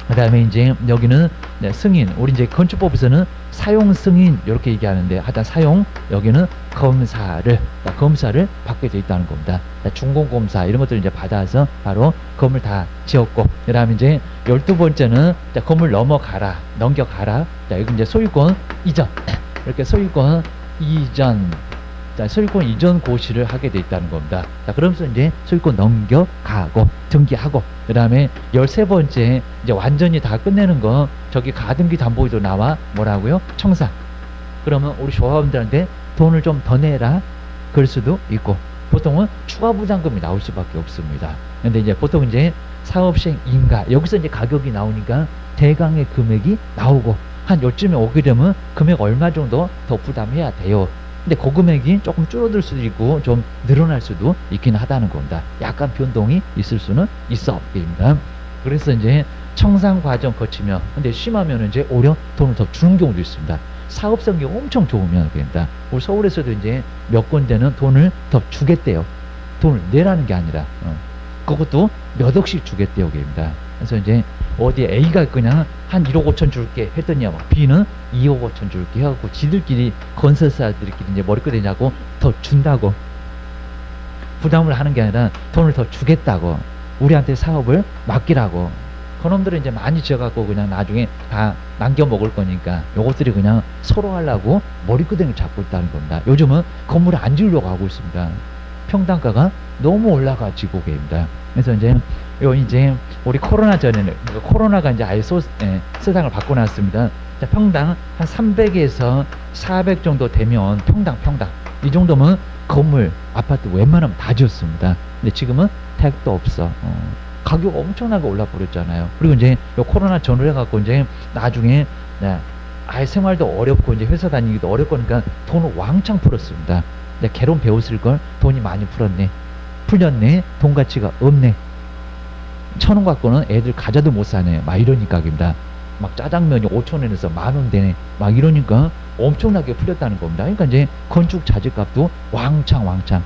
그 다음에 이제 여기는 승인. 우리 이제 건축법에서는 사용 승인 이렇게 얘기하는데 하여튼 사용 여기는 검사를 받게 돼 있다는 겁니다. 준공검사 이런 것들을 이제 받아서 바로 건물 다 지었고 그 다음에 이제 12번째는 건물 넘겨가라. 자, 여기 이제 소유권 이전 이렇게 소유권 이전 소유권 이전 고시를 하게 돼 있다는 겁니다. 자, 그러면서 이제 소유권 넘겨가고 등기하고 그 다음에 13번째 이제 완전히 다 끝내는 거 저기 가등기 담보에도 나와 뭐라고요? 청산. 그러면 우리 조합원들한테 돈을 좀 더 내라 그럴 수도 있고 보통은 추가 부담금이 나올 수밖에 없습니다. 근데 이제 보통 이제 사업시행 인가 여기서 이제 가격이 나오니까 대강의 금액이 나오고 한 요쯤에 오게 되면 금액 얼마 정도 더 부담해야 돼요. 근데 그 금액이 조금 줄어들 수도 있고 좀 늘어날 수도 있긴 하다는 겁니다. 약간 변동이 있을 수는 있어. 입니다. 그래서 이제 청산 과정 거치면 근데 심하면 이제 오히려 돈을 더 주는 경우도 있습니다. 사업성이 엄청 좋으면 그럽니다. 우리 서울에서도 이제 몇 군데는 돈을 더 주겠대요. 돈을 내라는 게 아니라 그것도 몇 억씩 주겠대요. 그럽니다. 그래서 이제 어디 A가 그냥 한 1억 5천 줄게 했더니 B는 2억 5천 줄게 해갖고 지들끼리 건설사들끼리 이제 머리끄대냐고 더 준다고 부담을 하는 게 아니라 돈을 더 주겠다고 우리한테 사업을 맡기라고 그놈들은 이제 많이 지어갖고 그냥 나중에 다 남겨 먹을 거니까 요것들이 그냥 서로 하려고 머리끄댕이 잡고 있다는 겁니다. 요즘은 건물을 안 지으려고 하고 있습니다. 평당가가 너무 올라가지고 계십니다. 그래서 이제 이제 우리 코로나 전에는 코로나가 이제 아예 세상을 바꿔놨습니다. 자, 평당 한 300에서 400 정도 되면 평당 이 정도면 건물 아파트 웬만하면 다 지었습니다. 근데 지금은 택도 없어. 가격 엄청나게 올라 버렸잖아요. 그리고 이제 요 코로나 전후해 갖고 이제 나중에 아예 생활도 어렵고 이제 회사 다니기도 어렵고 그러니까 돈을 왕창 풀었습니다. 근데 개론 배웠을 걸 돈이 많이 풀렸네. 돈 가치가 없네. 1,000원 갖고는 애들 과자도 못 사네. 막 이러니까입니다. 막 짜장면이 5,000원에서 10,000원 되네. 막 이러니까 엄청나게 풀렸다는 겁니다. 그러니까 이제 건축 자재값도 왕창.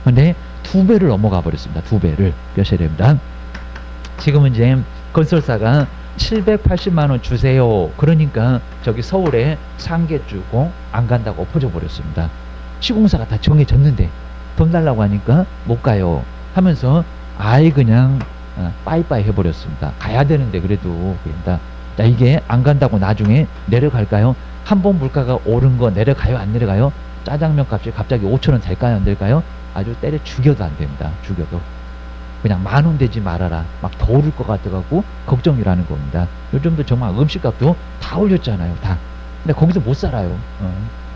근데 2배를 넘어가 버렸습니다. 2배를 뼈셔야 됩니다. 지금은 이제 건설사가 780만 원 주세요. 그러니까 저기 서울에 상계 주고 안 간다고 엎어져 버렸습니다. 시공사가 다 정해졌는데 돈 달라고 하니까 못 가요 하면서 아예 그냥 빠이빠이 해버렸습니다. 가야 되는데 그래도 그러니까 자, 이게 안 간다고 나중에 내려갈까요? 한번 물가가 오른 거 내려가요? 안 내려가요? 짜장면 값이 갑자기 5,000원 될까요? 안 될까요? 아주 때려 죽여도 안 됩니다. 죽여도. 그냥 10,000원 되지 말아라. 막 더 오를 것 같아갖고 걱정이라는 겁니다. 요즘도 정말 음식값도 다 올렸잖아요. 다. 근데 거기서 못 살아요.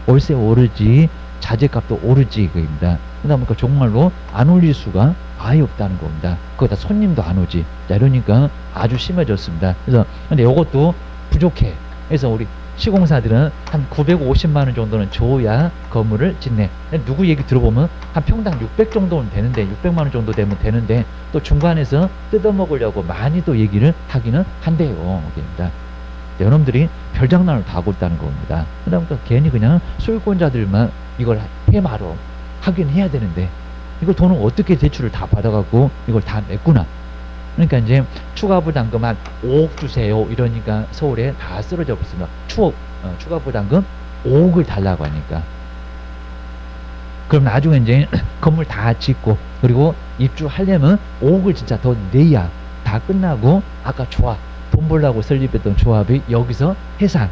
월세 오르지, 자재값도 오르지, 그입니다. 그러다 보니까 정말로 안 올릴 수가 아예 없다는 겁니다. 거기다 손님도 안 오지. 자, 이러니까 아주 심해졌습니다. 그래서, 근데 이것도 부족해. 그래서 우리 시공사들은 한 950만 원 정도는 줘야 건물을 짓네. 누구 얘기 들어보면 한 평당 600 정도는 되는데 600만 원 정도 되면 되는데 또 중간에서 뜯어먹으려고 많이 또 얘기를 하기는 한대요. 그입니다. 여러분들이 별장난을 다 하고 있다는 겁니다. 그다음부터 괜히 그냥 소유권자들만 이걸 해마로 하긴 해야 되는데 이거 돈을 어떻게 대출을 다 받아갖고 이걸 다 냈구나. 그러니까 이제 추가 부담금 한 5억 주세요. 이러니까 서울에 다 쓰러져 버렸습니다. 추가 부담금 5억을 달라고 하니까. 그럼 나중에 이제 건물 다 짓고 그리고 입주하려면 5억을 진짜 더 내야 다 끝나고 아까 돈 벌라고 설립했던 조합이 여기서 해산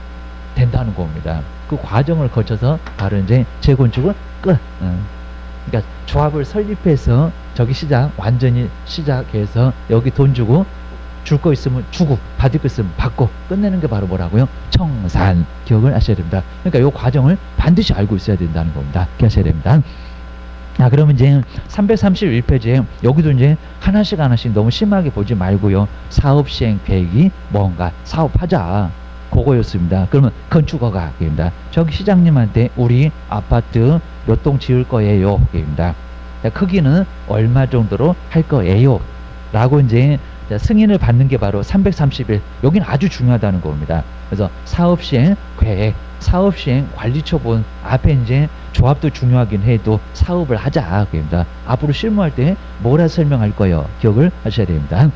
된다는 겁니다. 그 과정을 거쳐서 바로 이제 재건축을 끝. 그러니까 조합을 설립해서 저기 완전히 시작해서 여기 돈 주고 줄 거 있으면 주고 받을 거 있으면 받고 끝내는 게 바로 뭐라고요? 청산. 기억을 하셔야 됩니다. 그러니까 이 과정을 반드시 알고 있어야 된다는 겁니다. 기억하셔야 됩니다. 그러면 이제 331페이지에 여기도 이제 하나씩 너무 심하게 보지 말고요. 사업 시행 계획이 뭔가 사업하자. 그거였습니다. 그러면 건축허가 입니다. 저기 시장님한테 우리 아파트 몇 동 지을 거예요. 입니다. 크기는 얼마 정도로 할 거예요. 라고 이제 승인을 받는 게 바로 331. 여기는 아주 중요하다는 겁니다. 그래서 사업시행 계획, 사업시행 관리처분 앞에 이제 조합도 중요하긴 해도 사업을 하자. 입니다. 앞으로 실무할 때 뭐라 설명할 거예요. 기억을 하셔야 됩니다.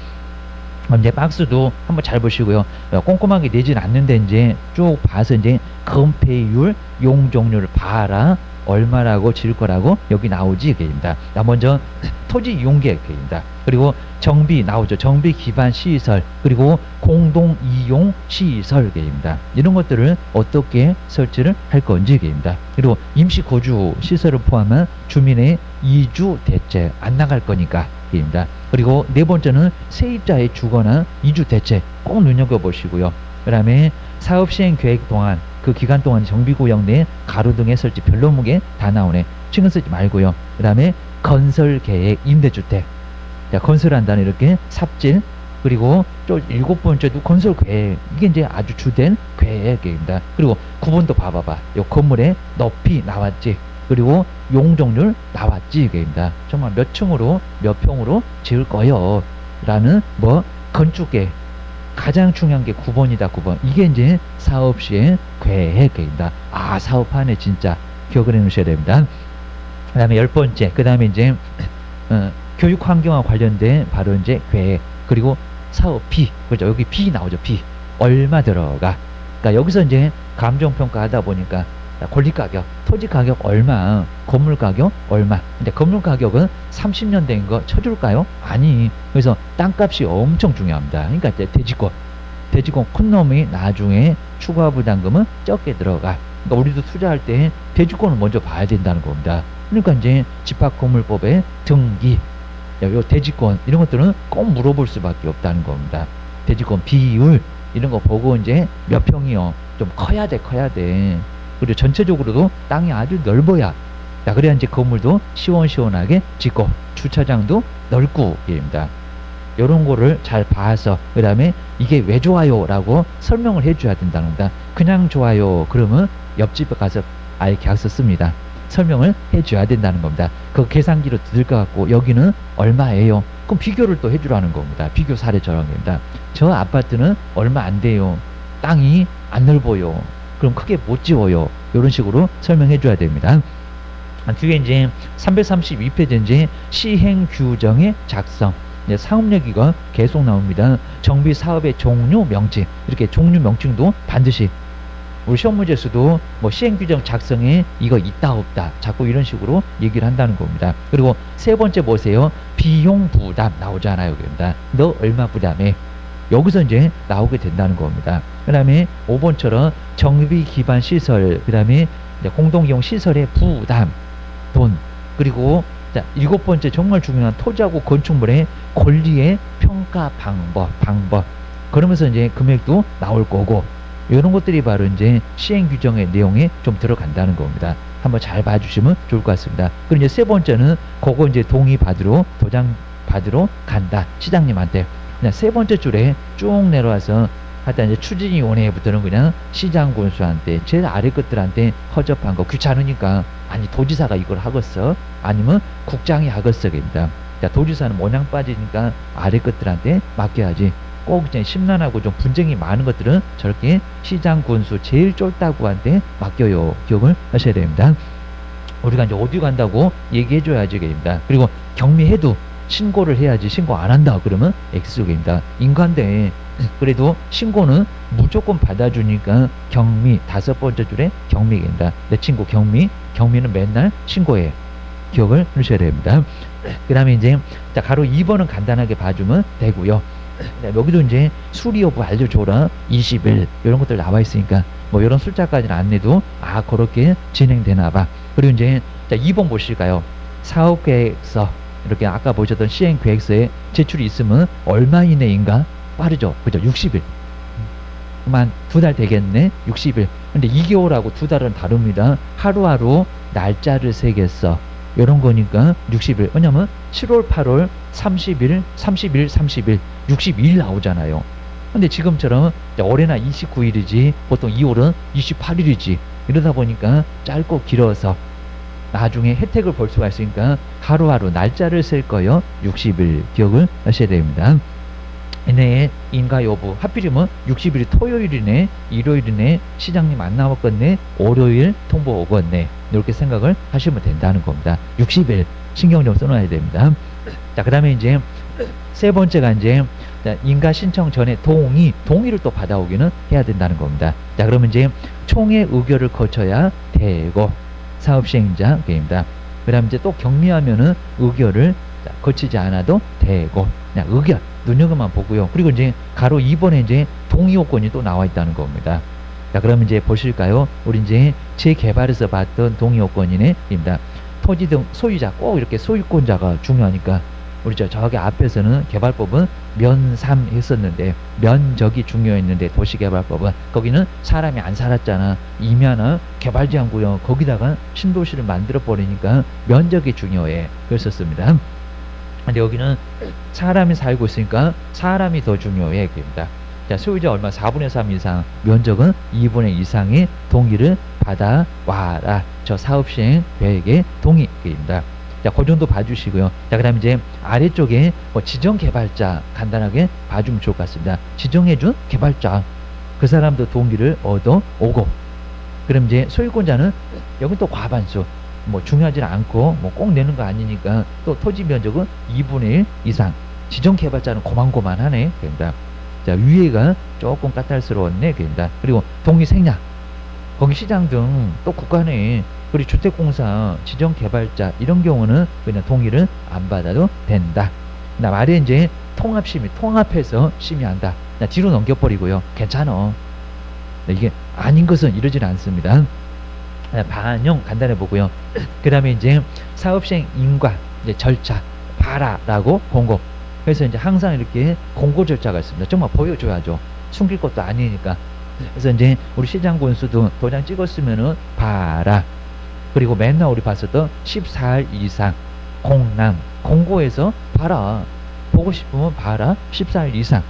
이제 박스도 한번 잘 보시고요. 꼼꼼하게 내진 않는데 이제 쭉 봐서 이제 건폐율, 용적률을 봐라. 얼마라고 지을 거라고 여기 나오지. 입니다. 먼저 토지 이용계획입니다. 그리고 정비 나오죠. 정비 기반 시설 그리고 공동 이용 시설입니다. 이런 것들을 어떻게 설치를 할 건지 입니다. 그리고 임시 거주 시설을 포함한 주민의 이주 대체 안 나갈 거니까 입니다. 그리고 네 번째는 세입자의 주거나 이주 대체 꼭 눈여겨보시고요. 그 다음에 사업 시행 계획 동안 그 기간 동안 정비구역 내 가로등의 설치 별로무게 다 나오네. 신경 쓰지 말고요. 그 다음에 건설 계획 임대주택. 자, 건설한다는 이렇게 삽질 그리고 또 7번째도 건설 계획. 이게 이제 아주 주된 계획입니다. 그리고 9번도 봐봐봐. 요 건물의 높이 나왔지. 그리고 용적률 나왔지. 이게입니다. 정말 몇 층으로 몇 평으로 지을 거요. 라는 건축계획. 가장 중요한 게 9번이다. 9번. 이게 이제 사업 시행 계획입니다. 사업하네 진짜. 기억을 해 놓으셔야 됩니다. 그 다음에 10번째. 그 다음에 이제 교육 환경과 관련된 바로 이제 계획. 그리고 사업 비. 그렇죠. 여기 비 나오죠. 비. 얼마 들어가. 그러니까 여기서 이제 감정평가 하다 보니까 자, 권리 가격, 토지 가격 얼마, 건물 가격 얼마. 근데 건물 가격은 30년 된 거 쳐줄까요? 아니. 그래서 땅값이 엄청 중요합니다. 그러니까 이제 돼지권 큰 놈이 나중에 추가 부담금은 적게 들어가. 그러니까 우리도 투자할 때 돼지권을 먼저 봐야 된다는 겁니다. 그러니까 이제 집합건물법의 등기, 요 돼지권 이런 것들은 꼭 물어볼 수밖에 없다는 겁니다. 돼지권 비율 이런 거 보고 이제 몇 평이요, 좀 커야 돼. 그리고 전체적으로도 땅이 아주 넓어야, 자, 그래야 이제 건물도 시원시원하게 짓고 주차장도 넓고 입니다. 이런 거를 잘 봐서 그 다음에 이게 왜 좋아요 라고 설명을 해줘야 된다는 겁니다. 그냥 좋아요 그러면 옆집에 가서 아예 계약서 씁니다. 설명을 해줘야 된다는 겁니다. 그 계산기로 뜯을 것 같고 여기는 얼마예요? 그럼 비교를 또 해주라는 겁니다. 비교 사례처럼 겁니다. 저 아파트는 얼마 안 돼요. 땅이 안 넓어요. 그럼 크게 못 지어요. 이런 식으로 설명해 줘야 됩니다. 뒤에 이제 332페이지 이제 시행 규정의 작성. 이제 사업 얘기가 계속 나옵니다. 정비 사업의 종류 명칭. 이렇게 종류 명칭도 반드시 우리 시험 문제에서도 뭐 시행규정 작성에 이거 있다 없다 자꾸 이런 식으로 얘기를 한다는 겁니다. 그리고 세 번째 보세요. 비용 부담 나오잖아요. 그럽니다. 너 얼마 부담해? 여기서 이제 나오게 된다는 겁니다. 그 다음에 5번처럼 정비 기반 시설, 그 다음에 공동이용 시설의 부담, 돈, 그리고 자, 7번째 정말 중요한 토지하고 건축물의 권리의 평가 방법. 그러면서 이제 금액도 나올 거고, 이런 것들이 바로 이제 시행 규정의 내용에 좀 들어간다는 겁니다. 한번 잘 봐주시면 좋을 것 같습니다. 그리고 이제 세 번째는 그거 이제 동의 받으러 도장 받으러 간다. 시장님한테. 그냥 세 번째 줄에 쭉 내려와서 하여튼 이제 추진위원회부터는 그냥 시장 군수한테 제일 아래 것들한테 허접한 거 귀찮으니까 아니 도지사가 이걸 하겠어? 아니면 국장이 하겠어? 입니다. 자, 도지사는 모양 빠지니까 아래 것들한테 맡겨야지. 꼭 이제 심란하고 좀 분쟁이 많은 것들은 저렇게 시장 군수 제일 쫄다구한테 맡겨요. 기억을 하셔야 됩니다. 우리가 이제 어디 간다고 얘기해 줘야지 됩니다. 그리고 경미해도 신고를 해야지. 신고 안 한다 그러면 X속입니다. 인간대 그래도 신고는 무조건 받아주니까 경미 5번째 줄에 경미입니다. 내 친구 경미는 맨날 신고해. 기억을 하셔야 됩니다. 그 다음에 이제 자, 가로 2번은 간단하게 봐주면 되고요. 여기도 이제 수리 여부 알려줘라 20일 이런 것들 나와 있으니까 뭐 이런 숫자까지는 안 내도 아 그렇게 진행되나 봐. 그리고 이제 자 2번 보실까요? 사업계획서 이렇게 아까 보셨던 시행계획서에 제출이 있으면 얼마 이내인가? 빠르죠. 그죠? 60일. 그만 2달 되겠네. 60일. 근데 2개월하고 2달은 다릅니다. 하루하루 날짜를 새겼어. 이런 거니까 60일. 왜냐면 7월, 8월, 30일, 62일 나오잖아요. 근데 지금처럼 올해나 29일이지 보통 2월은 28일이지 이러다 보니까 짧고 길어서 나중에 혜택을 볼 수가 있으니까 하루하루 날짜를 쓸 거요. 60일 기억을 하셔야 됩니다. 이내에 인가 여부 하필이면 60일이 토요일이네, 일요일이네, 시장님 안 나왔겠네, 월요일 통보 오겠네 이렇게 생각을 하시면 된다는 겁니다. 60일 신경 좀 써놔야 됩니다. 자, 그 다음에 이제 세 번째가 이제 인가 신청 전에 동의를 또 받아오기는 해야 된다는 겁니다. 자, 그러면 이제 총회 의결을 거쳐야 되고 사업 시행자입니다. 그 다음 이제 또 경미하면은 의결을 거치지 않아도 되고 그냥 의결 눈여겨만 보고요. 그리고 이제 가로 2번에 이제 동의 요건이 또 나와 있다는 겁니다. 자, 그러면 이제 보실까요? 우리 이제 재개발에서 봤던 동의 요건이네입니다. 토지 등 소유자 꼭 이렇게 소유권자가 중요하니까 우리 저기 앞에서는 개발법은 면삼 했었는데 면적이 중요했는데 도시개발법은 거기는 사람이 안 살았잖아. 임야나 개발지역구역 거기다가 신도시를 만들어 버리니까 면적이 중요해. 그랬었습니다. 근데 여기는 사람이 살고 있으니까 사람이 더 중요해. 그입니다. 자, 소유자 얼마 4분의 3 이상 면적은 2분의 2 이상의 동의를 받아와라. 저 사업시행 계획의 동의입니다. 자, 그 정도 봐주시고요. 자, 그 다음에 이제 아래쪽에 뭐 지정개발자 간단하게 봐주면 좋을 것 같습니다. 지정해준 개발자. 그 사람도 동의를 얻어오고. 그럼 이제 소유권자는 여기 또 과반수. 뭐 중요하지는 않고 뭐 꼭 내는 거 아니니까 또 토지 면적은 2분의 1 이상. 지정개발자는 고만고만하네. 그입니다. 자, 위에가 조금 까탈스러웠네. 그입니다. 그리고 동의 생략. 경기시장 등 또 국가내 그리고 주택공사 지정개발자 이런 경우는 그냥 동의를 안 받아도 된다. 나 말에 이제 통합심의 통합해서 심의한다. 나 뒤로 넘겨버리고요. 괜찮아. 이게 아닌 것은 이러지는 않습니다. 반영 간단해 보고요. 그 다음에 이제 사업시행 인과 이제 절차 봐라라고 공고. 그래서 이제 항상 이렇게 공고 절차가 있습니다. 정말 보여줘야죠. 숨길 것도 아니니까. 그래서 이제 우리 시장 군수도 도장 찍었으면은 봐라. 그리고 맨날 우리 봤었던 14일 이상 공람 공고에서 봐라. 보고 싶으면 봐라. 14일 이상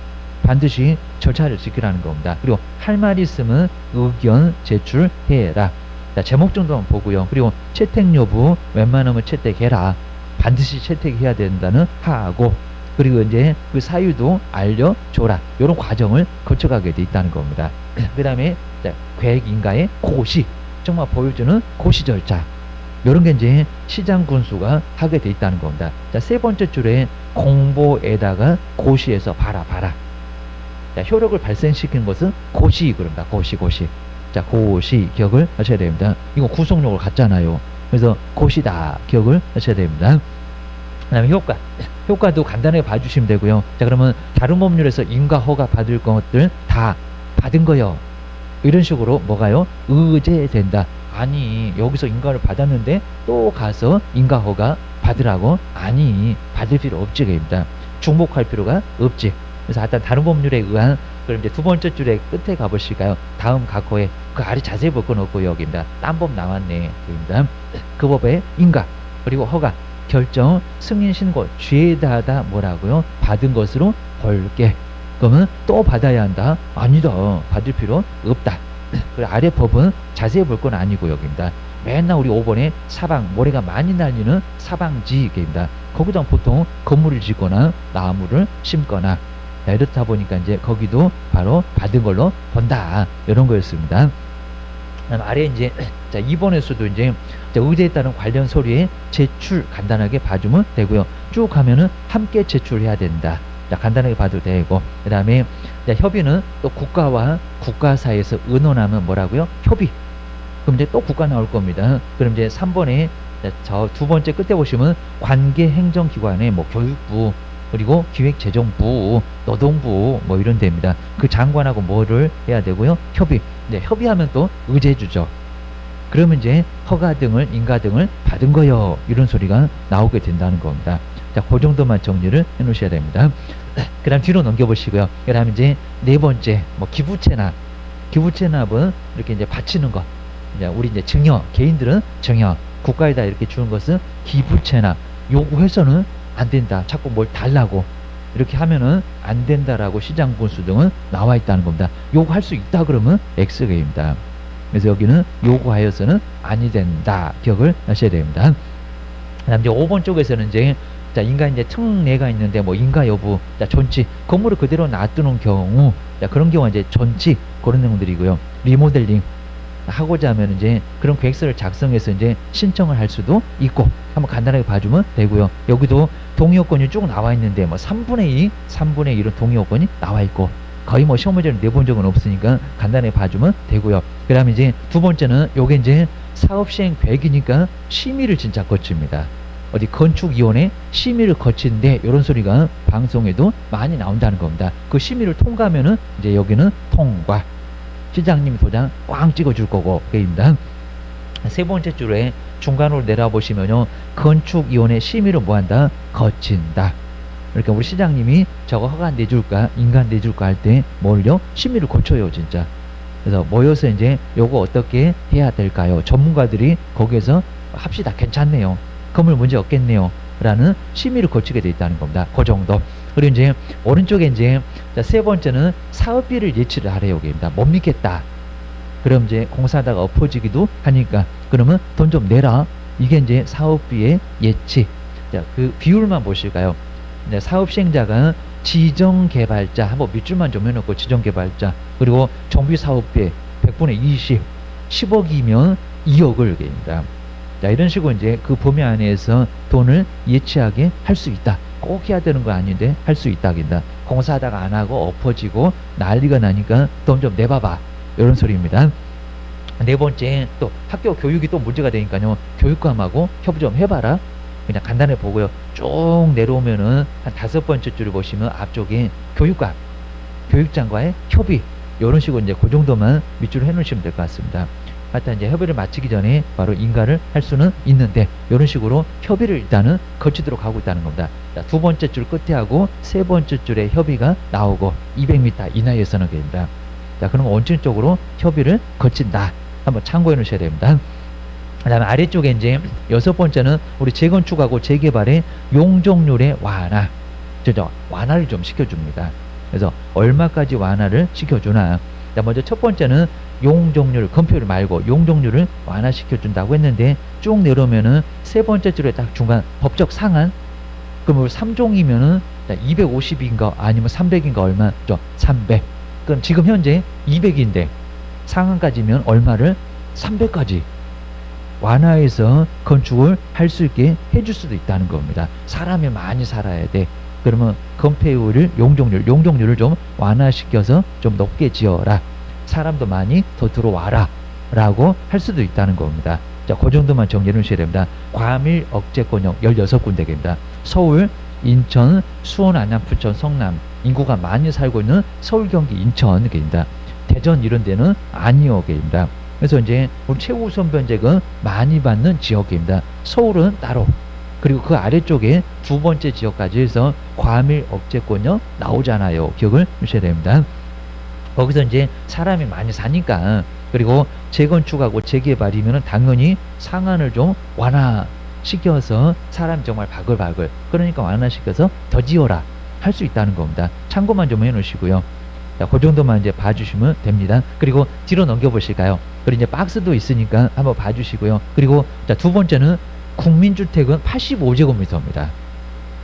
반드시 절차를 지키라는 겁니다. 그리고 할 말 있으면 의견 제출해라. 자, 제목 정도만 보고요. 그리고 채택 여부 웬만하면 채택해라. 반드시 채택해야 된다는 하고, 그리고 이제 그 사유도 알려줘라. 이런 과정을 거쳐가게 돼 있다는 겁니다. 그 다음에 계획인가의 고시, 정말 보여주는 고시 절차. 이런 게 이제 시장 군수가 하게 돼 있다는 겁니다. 자, 세 번째 줄에 공보에다가 고시해서 봐라. 자, 효력을 발생시키는 것은 고시 그럽니다. 고시. 자, 고시 기억을 하셔야 됩니다. 이거 구속력을 갖잖아요. 그래서 고시다 기억을 하셔야 됩니다. 그 다음에 효과도 간단하게 봐주시면 되고요. 자, 그러면 다른 법률에서 인가 허가 받을 것들 다 받은 거요. 이런 식으로 뭐가요? 의제된다. 아니, 여기서 인가를 받았는데 또 가서 인가 허가 받으라고? 아니, 받을 필요 없지 그입니다. 중복할 필요가 없지. 그래서 일단 다른 법률에 의한, 그럼 이제 두 번째 줄에 끝에 가보실까요? 다음 각호에 그 아래 자세히 볼 건 없고 여기입니다. 딴 법 나왔네. 여기입니다. 그 법의 인가 그리고 허가 결정 승인 신고 죄다하다 뭐라고요? 받은 것으로 볼게. 그러면 또 받아야 한다? 아니다. 받을 필요 없다. 그 아래 법은 자세히 볼 건 아니고 여기입니다. 맨날 우리 5번에 사방, 모래가 많이 날리는 사방지입니다. 거기다 보통 건물을 짓거나 나무를 심거나, 자, 이렇다 보니까 이제 거기도 바로 받은 걸로 본다. 이런 거였습니다. 아래 이제 자, 2번에서도 이제 의제에 따른 관련 서류에 제출 간단하게 봐주면 되고요. 쭉 가면은 함께 제출해야 된다. 자, 간단하게 봐도 되고, 그 다음에 협의는 또 국가와 국가 사이에서 의논하면 뭐라고요? 협의. 그럼 이제 또 국가 나올 겁니다. 그럼 이제 3번에 저 두 번째 끝에 보시면 관계 행정기관의 뭐 교육부, 그리고 기획재정부, 노동부 뭐 이런 데입니다. 그 장관하고 뭐를 해야 되고요? 협의. 네, 협의하면 또 의제주죠. 그러면 이제 허가 등을 인가 등을 받은 거요. 이런 소리가 나오게 된다는 겁니다. 자, 그 정도만 정리를 해 놓으셔야 됩니다. 그 다음 뒤로 넘겨보시고요. 그 다음 이제 네 번째, 뭐 기부채납은 이렇게 이제 바치는 거. 이제 우리 이제 증여, 개인들은 증여, 국가에다 이렇게 주는 것은 기부채납. 요구해서는 안 된다. 자꾸 뭘 달라고. 이렇게 하면은 안 된다라고 시장 군수 등은 나와 있다는 겁니다. 요구할 수 있다 그러면 X입니다. 그래서 여기는 요구하여서는 아니 된다. 기억을 하셔야 됩니다. 그 다음 이제 5번 쪽에서는 이제 자, 인가 이제 특례가 있는데 뭐 인가 여부, 자, 전치, 건물을 그대로 놔두는 경우, 자, 그런 경우는 이제 전치, 그런 내용들이고요. 리모델링 하고자 하면 이제 그런 계획서를 작성해서 이제 신청을 할 수도 있고, 한번 간단하게 봐주면 되고요. 여기도 동의요건이 쭉 나와 있는데 뭐 3분의 2, 3분의 1은 동의요건이 나와 있고, 거의 뭐 시험 문제를 내본 적은 없으니까 간단하게 봐주면 되고요. 그 다음에 이제 두 번째는 요게 이제 사업시행 계획이니까 심의를 진짜 거칩니다. 어디 건축위원회 심의를 거친데 이런 소리가 방송에도 많이 나온다는 겁니다. 그 심의를 통과하면은 이제 여기는 통과. 시장님 도장 꽝 찍어줄 거고, 그입니다. 세 번째 줄에 중간으로 내려보시면요, 건축위원회 심의를 뭐한다? 거친다. 그러니까 우리 시장님이 저거 허가 내줄까, 인가 내줄까 할 때 뭘요? 심의를 거쳐요, 진짜. 그래서 모여서 이제 요거 어떻게 해야 될까요? 전문가들이 거기에서 합시다. 괜찮네요. 건물 문제 없겠네요. 라는 심의를 거치게 돼 있다는 겁니다. 그 정도. 그리고 이제 오른쪽에 이제 세 번째는 사업비를 예치를 하래요. 여기입니다. 못 믿겠다. 그럼 이제 공사하다가 엎어지기도 하니까 그러면 돈 좀 내라. 이게 이제 사업비의 예치. 자, 그 비율만 보실까요? 사업 시행자가 지정개발자 한번 밑줄만 좀 해놓고 지정개발자, 그리고 정비사업비 100분의 20, 10억이면 2억을 얘기합니다. 자, 이런 식으로 이제 그 범위 안에서 돈을 예치하게 할 수 있다. 꼭 해야 되는 거 아닌데 할 수 있다긴다. 공사하다가 안 하고 엎어지고 난리가 나니까 돈 좀 내봐봐. 이런 소리입니다. 네 번째, 또 학교 교육이 또 문제가 되니까요. 교육감하고 협의 좀 해봐라. 그냥 간단히 보고요. 쭉 내려오면은 한 5번째 줄을 보시면 앞쪽에 교육감, 교육장과의 협의, 이런 식으로 이제 그 정도만 밑줄을 해놓으시면 될 것 같습니다. 하여튼 이제 협의를 마치기 전에 바로 인가를 할 수는 있는데, 이런 식으로 협의를 일단은 거치도록 하고 있다는 겁니다. 자, 두 번째 줄 끝에 하고 세 번째 줄에 협의가 나오고 200m 이내에서는 됩니다. 자, 그럼 원칙적으로 협의를 거친다. 한번 참고해 놓으셔야 됩니다. 그 다음에 아래쪽에 이제 6번째는 우리 재건축하고 재개발의 용적률의 완화. 완화를 좀 시켜줍니다. 그래서 얼마까지 완화를 시켜주나. 자, 먼저 첫 번째는 용적률, 건폐율 말고 용적률을 완화시켜준다고 했는데, 쭉 내려오면은 세 번째 줄에 딱 중간 법적 상한. 그럼 3종이면은 250인가 아니면 300인가 얼마죠? 300. 그럼 지금 현재 200인데 상한까지면 얼마를? 300까지 완화해서 건축을 할 수 있게 해줄 수도 있다는 겁니다. 사람이 많이 살아야 돼. 그러면 건폐율을, 용적률을 좀 완화시켜서 좀 높게 지어라. 사람도 많이 더 들어와라. 라고 할 수도 있다는 겁니다. 자, 그 정도만 정리해 놓으셔야 됩니다. 과밀 억제권역 16군데입니다. 서울, 인천, 수원, 안양, 부천, 성남, 인구가 많이 살고 있는 서울, 경기, 인천입니다. 대전 이런 데는 아니오입니다. 그래서 이제 우리 최우선 변제금 많이 받는 지역입니다. 서울은 따로, 그리고 그 아래쪽에 두 번째 지역까지 해서 과밀 억제권역 나오잖아요. 기억을 하셔야 됩니다. 거기서 이제 사람이 많이 사니까, 그리고 재건축하고 재개발이면 당연히 상한을 좀 완화시켜서 사람이 정말 바글바글, 그러니까 완화시켜서 더 지어라 할 수 있다는 겁니다. 참고만 좀 해놓으시고요. 자, 그 정도만 이제 봐주시면 됩니다. 그리고 뒤로 넘겨보실까요? 그리고 이제 박스도 있으니까 한번 봐주시고요. 그리고 자, 두 번째는 국민주택은 85제곱미터입니다.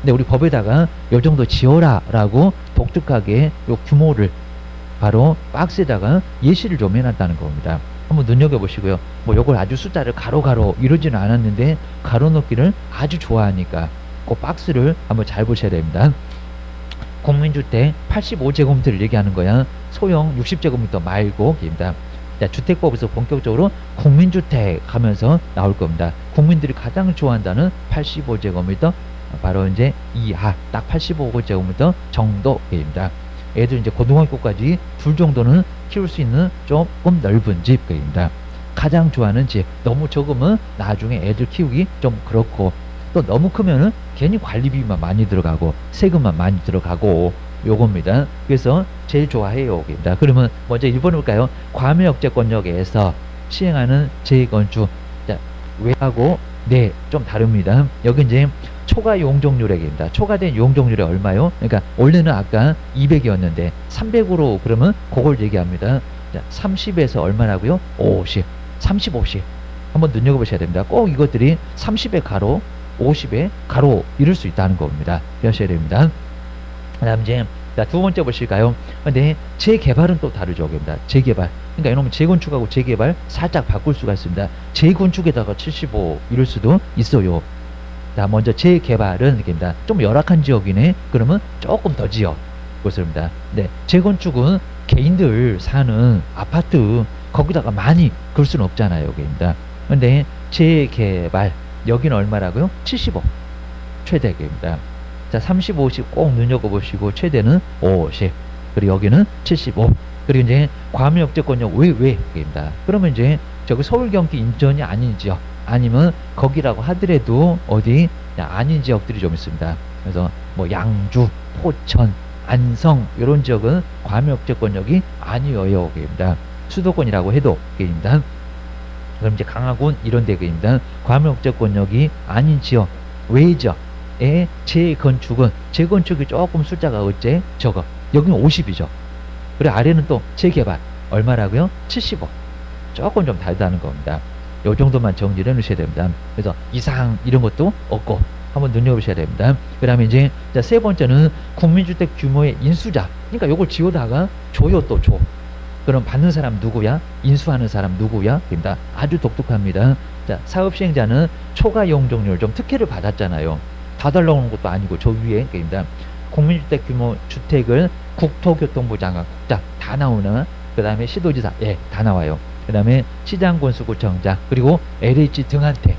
근데 우리 법에다가 요 정도 지어라 라고 독특하게 요 규모를 바로 박스에다가 예시를 좀 해놨다는 겁니다. 한번 눈여겨보시고요. 뭐 요걸 아주 숫자를 가로 이러지는 않았는데 가로 넣기를 아주 좋아하니까 그 박스를 한번 잘 보셔야 됩니다. 국민주택 85제곱미터를 얘기하는 거야. 소형 60제곱미터 말고 입니다. 자, 주택법에서 본격적으로 국민주택 하면서 나올 겁니다. 국민들이 가장 좋아한다는 85제곱미터, 바로 이제 이하 딱 85제곱미터 정도입니다. 애들 이제 고등학교까지 둘 정도는 키울 수 있는 조금 넓은 집입니다. 가장 좋아하는 집. 너무 적으면 나중에 애들 키우기 좀 그렇고, 또 너무 크면은 괜히 관리비만 많이 들어가고 세금만 많이 들어가고 요겁니다. 그래서 제일 좋아해요. 입니다. 그러면 먼저 1번 볼까요? 과밀억제권역에서 시행하는 재건축. 자, 왜하고 네, 좀 다릅니다. 여기 이제 초과 용적률액입니다. 초과된 용적률이 얼마요? 그러니까 원래는 아까 200이었는데 300으로 그러면 그걸 얘기합니다. 자, 30에서 얼마라고요? 50. 30, 50. 한번 눈여겨보셔야 됩니다. 꼭 이것들이 30의 가로, 50의 가로 이럴 수 있다는 겁니다. 배우셔야 됩니다. 그 다음 이제 자, 두 번째 보실까요? 근데 재개발은 또 다르죠. 입니다. 재개발. 그러니까 이놈은 재건축하고 재개발 살짝 바꿀 수가 있습니다. 재건축에다가 75 이럴 수도 있어요. 자, 먼저 재개발은 입니다. 좀 열악한 지역이네. 그러면 조금 더 지어. 그렇습니다. 네, 재건축은 개인들 사는 아파트 거기다가 많이 그럴 수는 없잖아요. 여기입니다. 근데 재개발 여기는 얼마라고요? 75 최대입니다. 자, 35씩 꼭 눈여겨보시고 최대는 50. 그리고 여기는 75. 그리고 이제 과밀억제권역 왜입니다. 그러면 이제 저기 서울, 경기, 인천이 아닌 지역, 아니면 거기라고 하더라도 어디 아닌 지역들이 좀 있습니다. 그래서 뭐 양주, 포천, 안성 이런 지역은 과밀억제권역이 아니어요. 입니다. 수도권이라고 해도 입니다. 그럼 이제 강화군 이런 데입니다. 과밀억제권역이 아닌 지역, 외지역의 재건축은 재건축이 조금 숫자가 어째 적어. 여기는 50이죠. 그리고 아래는 또 재개발 얼마라고요? 75. 조금 좀 다르다는 겁니다. 요 정도만 정리를 해 놓으셔야 됩니다. 그래서 이상 이런 것도 없고 한번 눈여겨보셔야 됩니다. 그 다음에 이제 자, 세 번째는 국민주택 규모의 인수자. 그러니까 요걸 지어다가 줘요. 또 줘. 그럼 받는 사람 누구야? 인수하는 사람 누구야? 입니다. 아주 독특합니다. 자, 사업시행자는 초과 용적률 좀 특혜를 받았잖아요. 다 달라오는 것도 아니고 저 위에 입니다. 국민주택 규모 주택을 국토교통부 장관, 국장 다 나오나? 그 다음에 시도지사, 예, 다 나와요. 그 다음에 시장군수구청장, 그리고 LH 등한테,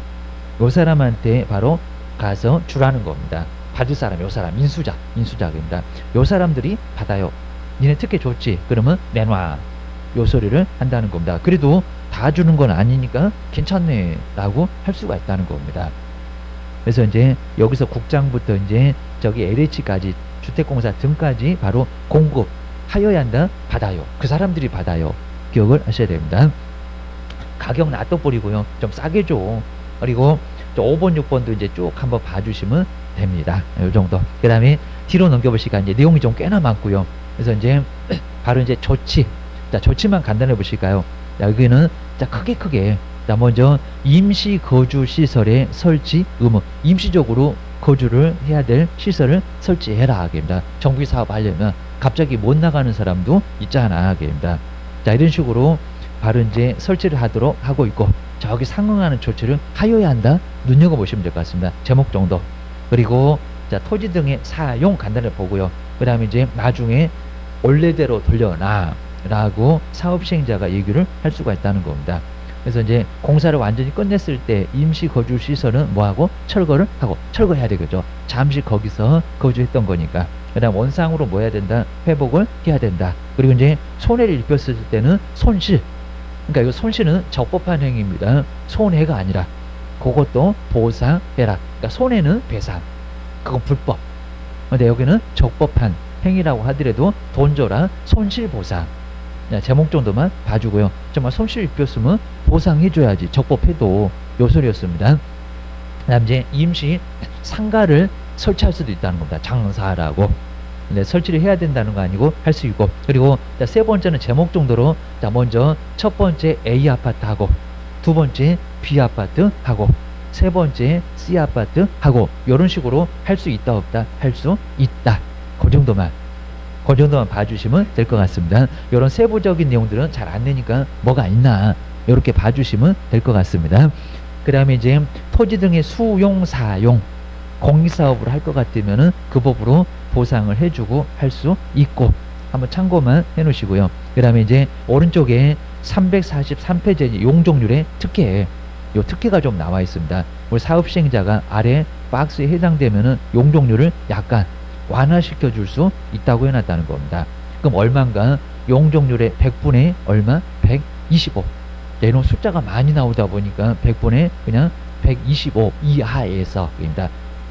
요 사람한테 바로 가서 주라는 겁니다. 받을 사람, 요 사람, 인수자입니다. 요 사람들이 받아요. 니네 특혜 좋지? 그러면 내놔. 요 소리를 한다는 겁니다. 그래도 다 주는 건 아니니까 괜찮네 라고 할 수가 있다는 겁니다. 그래서 이제 여기서 국장부터 이제 저기 LH까지, 주택공사 등까지 바로 공급하여야 한다, 받아요. 그 사람들이 받아요. 기억을 하셔야 됩니다. 가격 놔둬버리고요, 좀 싸게 줘. 그리고 5번, 6번도 이제 쭉 한번 봐주시면 됩니다. 요 정도. 그 다음에 뒤로 넘겨볼 시간, 이제 내용이 좀 꽤나 많고요. 그래서 이제 바로 이제 조치. 자, 조치만 간단해 보실까요? 자, 여기는 자, 크게. 자, 먼저 임시 거주 시설의 설치 의무. 임시적으로 거주를 해야 될 시설을 설치해라 하겠습니다. 정비 사업 하려면 갑자기 못 나가는 사람도 있잖아 하겠습니다. 자, 이런 식으로 바로 이제 설치를 하도록 하고 있고, 저기 상응하는 조치를 하여야 한다, 눈여겨보시면 될 것 같습니다. 제목 정도. 그리고 자, 토지 등의 사용 간단히 보고요. 그 다음에 이제 나중에 원래대로 돌려놔 라고 사업 시행자가 얘기를 할 수가 있다는 겁니다. 그래서 이제 공사를 완전히 끝냈을 때 임시 거주 시설은 뭐하고 철거를 하고, 철거해야 되겠죠. 잠시 거기서 거주했던 거니까. 그 다음 원상으로 뭐 해야 된다, 회복을 해야 된다. 그리고 이제 손해를 입혔을 때는 손실, 그러니까 이거 손실은 적법한 행위입니다. 손해가 아니라 그것도 보상해라. 그러니까 손해는 배상, 그건 불법. 근데 여기는 적법한 행위라고 하더라도 돈 줘라, 손실 보상. 자, 제목 정도만 봐주고요. 정말 손실 입혔으면 보상해줘야지, 적법해도. 요 소리였습니다. 그 다음 이제 임시 상가를 설치할 수도 있다는 겁니다. 장사라고. 근데 설치를 해야 된다는 거 아니고 할 수 있고. 그리고 자, 세 번째는 제목 정도로, 자, 먼저 첫 번째 A 아파트 하고, 두 번째 B 아파트 하고, 세 번째 C 아파트 하고, 요런 식으로 할 수 있다 없다, 할 수 있다. 그 정도만 봐주시면 될 것 같습니다. 이런 세부적인 내용들은 잘 안 내니까 뭐가 있나 이렇게 봐주시면 될 것 같습니다. 그 다음에 이제 토지 등의 수용 사용, 공익사업으로 할 것 같으면은 그 법으로 보상을 해주고 할 수 있고, 한번 참고만 해놓으시고요. 그 다음에 이제 오른쪽에 343페이지 용적률의 특혜, 요 특혜가 좀 나와 있습니다. 우리 사업 시행자가 아래 박스에 해당되면은 용적률을 약간 완화시켜 줄 수 있다고 해놨다는 겁니다. 그럼 얼마인가? 용적률의 100분의 얼마? 125. 이런 숫자가 많이 나오다 보니까 100분의 그냥 125 이하에서입니다.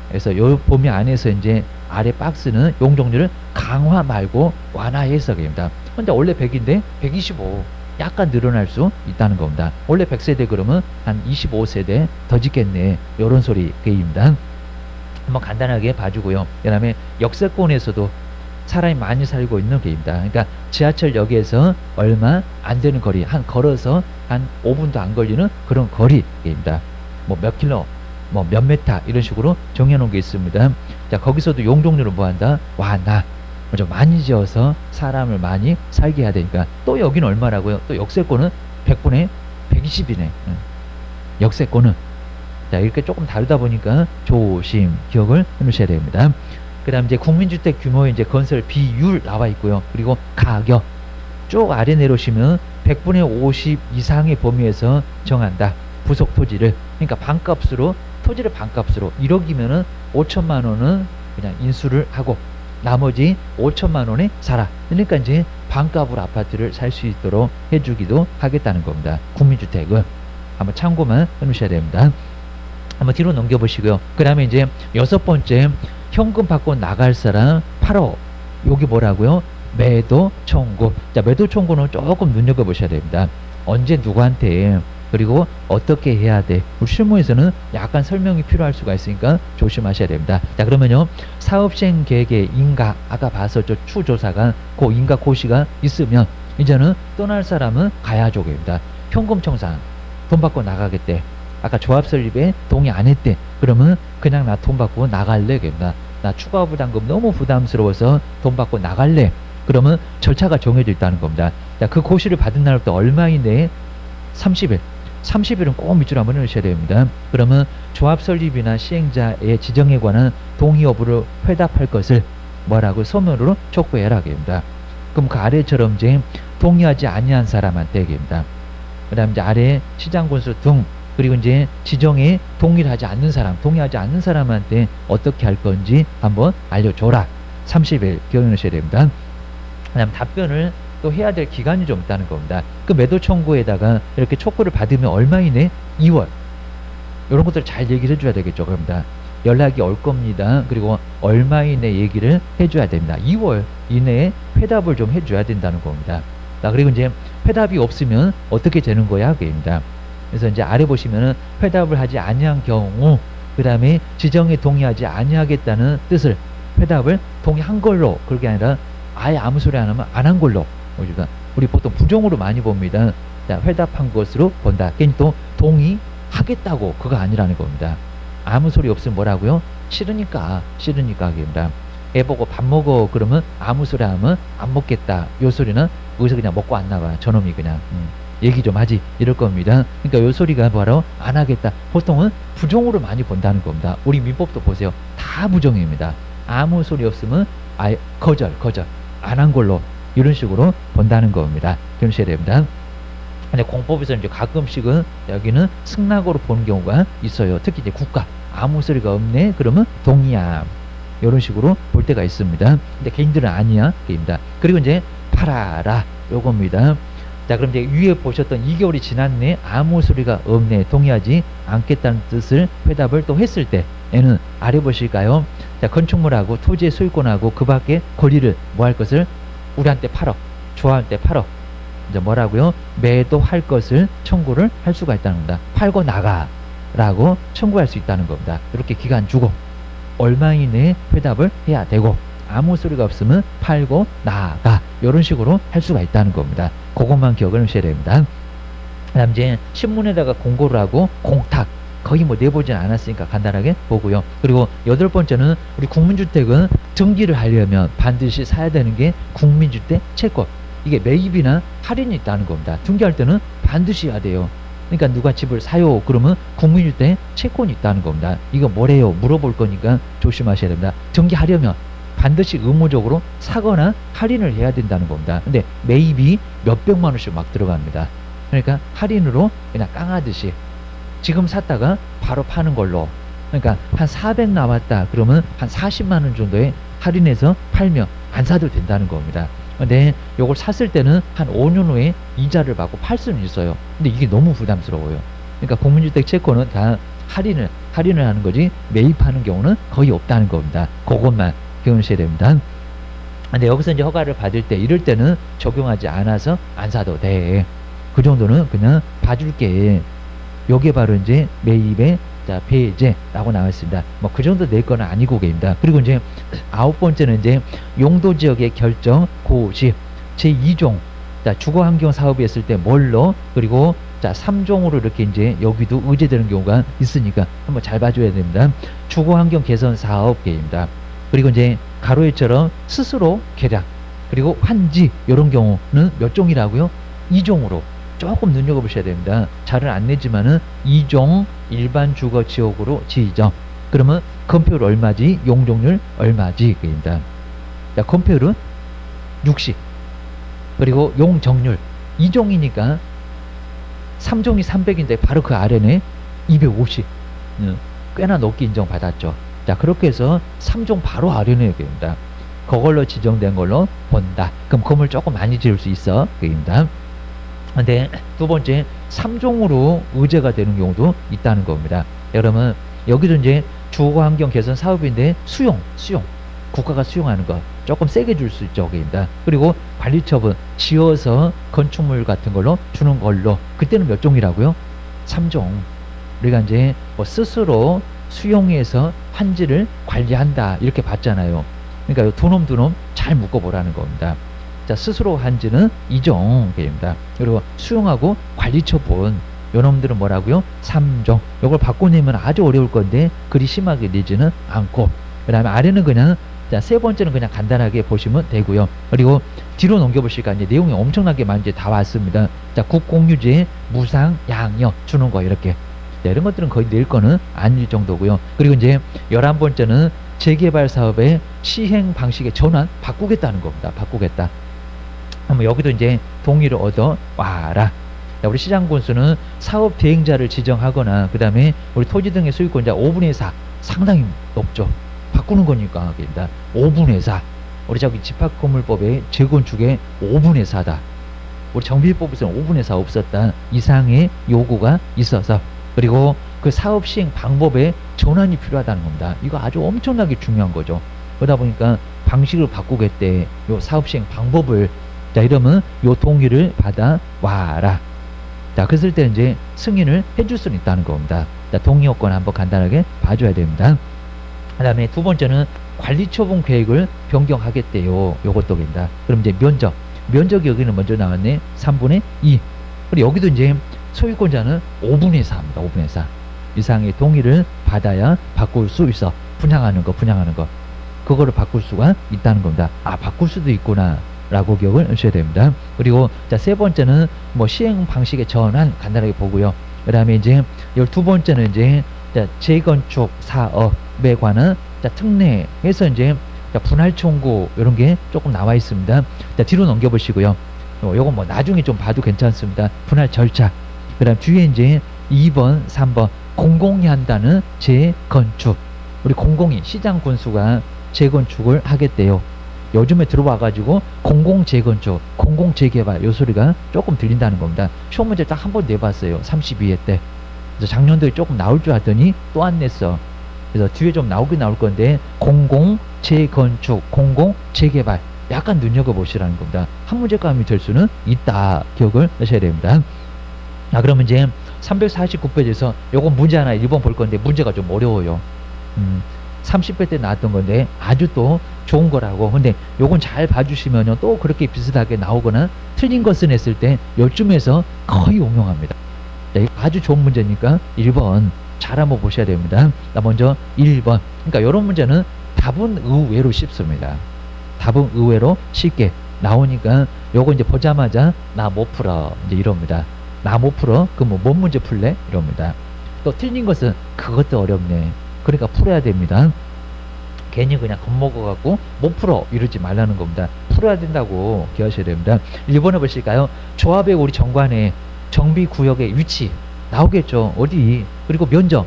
그래서 요 범위 안에서 이제 아래 박스는 용적률을 강화 말고 완화해서입니다. 근데 원래 100인데 125 약간 늘어날 수 있다는 겁니다. 원래 100세대 그러면 한 25세대 더 짓겠네, 요런 소리입니다. 한번 간단하게 봐주고요. 그 다음에 역세권에서도 사람이 많이 살고 있는 게입니다. 그러니까 지하철역에서 얼마 안 되는 거리, 걸어서 한 5분도 안 걸리는 그런 거리입니다. 뭐 몇 킬로, 뭐 몇 메타 이런 식으로 정해놓은 게 있습니다. 자, 거기서도 용적률을 뭐 한다? 완화. 좀 많이 지어서 사람을 많이 살게 해야 되니까. 또 여기는 얼마라고요? 또 역세권은 100분의 120이네. 역세권은. 자, 이렇게 조금 다르다 보니까 조심, 기억을 해놓으셔야 됩니다. 그 다음 이제 국민주택 규모의 이제 건설 비율 나와 있고요. 그리고 가격 쭉 아래 내려오시면 100분의 50 이상의 범위에서 정한다. 부속 토지를. 그러니까 반값으로, 토지를 반값으로 1억이면은 5천만 원은 그냥 인수를 하고 나머지 5천만 원에 사라. 그러니까 이제 반값으로 아파트를 살 수 있도록 해주기도 하겠다는 겁니다. 국민주택은. 한번 참고만 해놓으셔야 됩니다. 한번 뒤로 넘겨보시고요. 그 다음에 이제 여섯 번째, 현금 받고 나갈 사람 8호. 여기 뭐라고요? 매도 청구. 자, 매도 청구는 조금 눈여겨보셔야 됩니다. 언제 누구한테, 그리고 어떻게 해야 돼. 우리 실무에서는 약간 설명이 필요할 수가 있으니까 조심하셔야 됩니다. 자, 그러면요, 사업시행 계획의 인가, 아까 봤었죠, 추조사가, 그 인가 고시가 있으면 이제는 떠날 사람은 가야죠. 현금 청산, 돈 받고 나가겠대. 아까 조합 설립에 동의 안 했대. 그러면 그냥 나 돈 받고 나갈래. 나 추가 부담금 너무 부담스러워서 돈 받고 나갈래. 그러면 절차가 정해져 있다는 겁니다. 자, 그 고시를 받은 날부터 얼마 이내에 30일. 30일은 꼭 밑줄 한번 넣으셔야 됩니다. 그러면 조합 설립이나 시행자의 지정에 관한 동의 여부를 회답할 것을 뭐라고 서면으로 촉구해라. 그럼 그 아래처럼 이제 동의하지 아니한 사람한테 얘기합니다. 그다음 이제 아래 시장 군수 등 그리고 이제 지정에 동의하지 않는 사람, 동의하지 않는 사람한테 어떻게 할 건지 한번 알려줘라. 30일 기억하셔야 됩니다. 그다음 답변을 또 해야 될 기간이 좀 있다는 겁니다. 그 매도 청구에다가 이렇게 촉구를 받으면 얼마 이내? 2월. 이런 것들 잘 얘기를 해줘야 되겠죠. 그럽니다. 연락이 올 겁니다. 그리고 얼마 이내 얘기를 해줘야 됩니다. 2월 이내에 회답을 좀 해줘야 된다는 겁니다. 자, 그리고 이제 회답이 없으면 어떻게 되는 거야? 그입니다. 그래서 이제 아래 보시면은 회답을 하지 아니한 경우, 그 다음에 지정에 동의하지 아니하겠다는 뜻을 회답을 동의한 걸로, 그게 아니라 아예 아무 소리 안 하면 안 한 걸로. 우리 보통 부정으로 많이 봅니다. 자, 회답한 것으로 본다. 괜히 또 동의하겠다고 그거 아니라는 겁니다. 아무 소리 없으면 뭐라고요? 싫으니까 그입니다. 애 보고 밥 먹어 그러면 아무 소리 하면 안 먹겠다. 요 소리는 여기서 그냥 먹고 안 나가. 저놈이 그냥 얘기 좀 하지 이럴 겁니다. 그러니까 요 소리가 바로 안 하겠다. 보통은 부정으로 많이 본다는 겁니다. 우리 민법도 보세요. 다 부정입니다. 아무 소리 없으면 아예 거절 안 한 걸로 이런 식으로 본다는 겁니다. 기억하셔야 됩니다. 근데 공법에서 이제 가끔씩은 여기는 승낙으로 보는 경우가 있어요. 특히 이제 국가 아무 소리가 없네 그러면 동의함 이런 식으로 볼 때가 있습니다. 근데 개인들은 아니야 입니다. 그리고 이제 팔아라 요겁니다. 자, 그럼 이제 위에 보셨던 2개월이 지났네 아무 소리가 없네 동의하지 않겠다는 뜻을 회답을 또 했을 때에는 아래 보실까요? 자, 건축물하고 토지의 소유권하고 그 밖에 권리를 뭐 할 것을 우리한테 팔어, 좋아한테 팔어. 이제 뭐라고요? 매도할 것을 청구를 할 수가 있다는 겁니다. 팔고 나가 라고 청구할 수 있다는 겁니다. 이렇게 기간 주고 얼마 이내에 회답을 해야 되고 아무 소리가 없으면 팔고 나가 이런 식으로 할 수가 있다는 겁니다. 그것만 기억을 하셔야 됩니다. 그다음 이제 신문에다가 공고를 하고 공탁 거의 뭐 내보진 않았으니까 간단하게 보고요. 그리고 8번째는 우리 국민주택은 등기를 하려면 반드시 사야 되는 게 국민주택 채권. 이게 매입이나 할인이 있다는 겁니다. 등기할 때는 반드시 해야 돼요. 그러니까 누가 집을 사요 그러면 국민주택 채권이 있다는 겁니다. 이거 뭐래요? 물어볼 거니까 조심하셔야 됩니다. 등기하려면 반드시 의무적으로 사거나 할인을 해야 된다는 겁니다. 근데 매입이 몇백만 원씩 막 들어갑니다. 그러니까 할인으로 그냥 깡하듯이 지금 샀다가 바로 파는 걸로, 그러니까 한 400 남았다 그러면 한 40만 원 정도에 할인해서 팔면 안 사도 된다는 겁니다. 근데 요걸 샀을 때는 한 5년 후에 이자를 받고 팔 수는 있어요. 근데 이게 너무 부담스러워요. 그러니까 국민주택 채권은 다 할인을 하는 거지 매입하는 경우는 거의 없다는 겁니다. 그것만 기억하셔야 됩니다. 근데 여기서 이제 허가를 받을 때 이럴 때는 적용하지 않아서 안 사도 돼. 그 정도는 그냥 봐줄게. 요게 바로 이제 매입의 자, 배제라고 나와 있습니다. 뭐 그 정도 낼 건 아니고 계입니다. 그리고 이제 9번째는 이제 용도지역의 결정 고시 제2종 자, 주거환경 사업이 했을 때 뭘로 그리고 자 3종으로 이렇게 이제 여기도 의제되는 경우가 있으니까 한번 잘 봐줘야 됩니다. 주거환경 개선 사업 계입니다. 그리고 이제 가로에처럼 스스로 개량 그리고 환지 이런 경우는 몇 종이라고요? 2종으로 조금 눈여겨보셔야 됩니다. 잘은 안 내지만은 2종 일반 주거 지역으로 지정. 그러면 건폐율 얼마지? 용적률 얼마지? 그입니다. 자, 건폐율은 60. 그리고 용적률 2종이니까 3종이 300인데 바로 그 아래네 250. 꽤나 높게 인정받았죠. 자, 그렇게 해서 3종 바로 아래네 그입니다. 그걸로 지정된 걸로 본다. 그럼 건물 조금 많이 지을 수 있어. 그입니다. 근데 두 번째 3종으로 의제가 되는 경우도 있다는 겁니다. 여러분 여기도 이제 주거환경 개선 사업인데 수용 국가가 수용하는 거 조금 세게 줄 수 있죠. 그입니다. 그리고 관리처분 지어서 건축물 같은 걸로 주는 걸로 그때는 몇 종이라고요? 3종. 우리가 이제 뭐 스스로 수용해서 환지를 관리한다 이렇게 봤잖아요. 그러니까 두 놈 잘 묶어보라는 겁니다. 자, 스스로 환지는 2종입니다. 그리고 수용하고 관리처분 요놈들은 뭐라고요? 3종. 요걸 바꿔내면 아주 어려울 건데 그리 심하게 내지는 않고 그 다음에 아래는 그냥 자, 세 번째는 그냥 간단하게 보시면 되고요. 그리고 뒤로 넘겨보실까 이제 내용이 엄청나게 많이 이제 다 왔습니다. 자, 국공유지에 무상 양역 주는 거 이렇게 자, 이런 것들은 거의 낼 거는 아닐 정도고요. 그리고 이제 11번째는 재개발 사업의 시행 방식의 전환 바꾸겠다는 겁니다. 바꾸겠다. 그럼 여기도 이제 동의를 얻어 와라. 우리 시장 군수는 사업 대행자를 지정하거나 그 다음에 우리 토지 등의 소유권자 5분의 4 상당히 높죠. 바꾸는 거니까 됩니다. 5분의 4 우리 저기 집합건물법의 재건축의 5분의 4다. 우리 정비법에서는 5분의 4 없었다 이상의 요구가 있어서 그리고 그 사업 시행 방법에 전환이 필요하다는 겁니다. 이거 아주 엄청나게 중요한 거죠. 그러다 보니까 방식을 바꾸겠대. 요 사업 시행 방법을 자 이러면 요 동의를 받아 와라. 자 그랬을 때 이제 승인을 해줄 수는 있다는 겁니다. 자 동의 요건 한번 간단하게 봐줘야 됩니다. 그 다음에 두 번째는 관리처분 계획을 변경하겠대요. 요것도 됩니다. 그럼 이제 면적이 여기는 먼저 나왔네. 3분의 2. 그리고 여기도 이제 소유권자는 5분의 4입니다. 5분의 4 이상의 동의를 받아야 바꿀 수 있어. 분양하는 거 그거를 바꿀 수가 있다는 겁니다. 아 바꿀 수도 있구나 라고 기억을 하셔야 됩니다. 그리고 자 세 번째는 뭐 시행 방식의 전환 간단하게 보고요. 그 다음에 이제 12번째는 이제 자 재건축 사업에 관한 자 특례에서 이제 자 분할 청구 이런 게 조금 나와 있습니다. 자 뒤로 넘겨 보시고요. 요건 뭐 나중에 좀 봐도 괜찮습니다. 분할 절차. 그 다음 뒤에 이제 2번 3번 공공이 한다는 재건축. 우리 공공이 시장 군수가 재건축을 하겠대요. 요즘에 들어와 가지고 공공재건축 공공재개발 요 소리가 조금 들린다는 겁니다. 시험 문제 딱 한 번 내봤어요. 32회 때. 그래서 작년도에 조금 나올 줄 알았더니 또 안 냈어. 그래서 뒤에 좀 나오긴 나올 건데 공공재건축 공공재개발 약간 눈여겨보시라는 겁니다. 한 문제감이 될 수는 있다. 기억을 하셔야 됩니다. 자 그러면 이제 349페이지에서 요건 문제 하나 1번 볼 건데 문제가 좀 어려워요. 30회 때 나왔던 건데 아주 또 좋은 거라고. 근데 요건 잘 봐주시면 또 그렇게 비슷하게 나오거나 틀린 것을 냈을 때 요쯤에서 거의 응용합니다. 자, 이거 아주 좋은 문제니까 1번 잘 한번 보셔야 됩니다. 자, 먼저 1번. 그러니까 이런 문제는 답은 의외로 쉽습니다. 답은 의외로 쉽게 나오니까 요거 이제 보자마자 나 못 풀어 이제 이럽니다. 나 못 풀어? 그럼 뭔 문제 풀래? 이럽니다. 또 틀린 것은 그것도 어렵네. 그러니까 풀어야 됩니다. 괜히 그냥 겁먹어갖고 못 풀어 이러지 말라는 겁니다. 풀어야 된다고 기억하셔야 됩니다. 1번에 보실까요? 조합의 우리 정관의 정비구역의 위치 나오겠죠. 어디 그리고 면적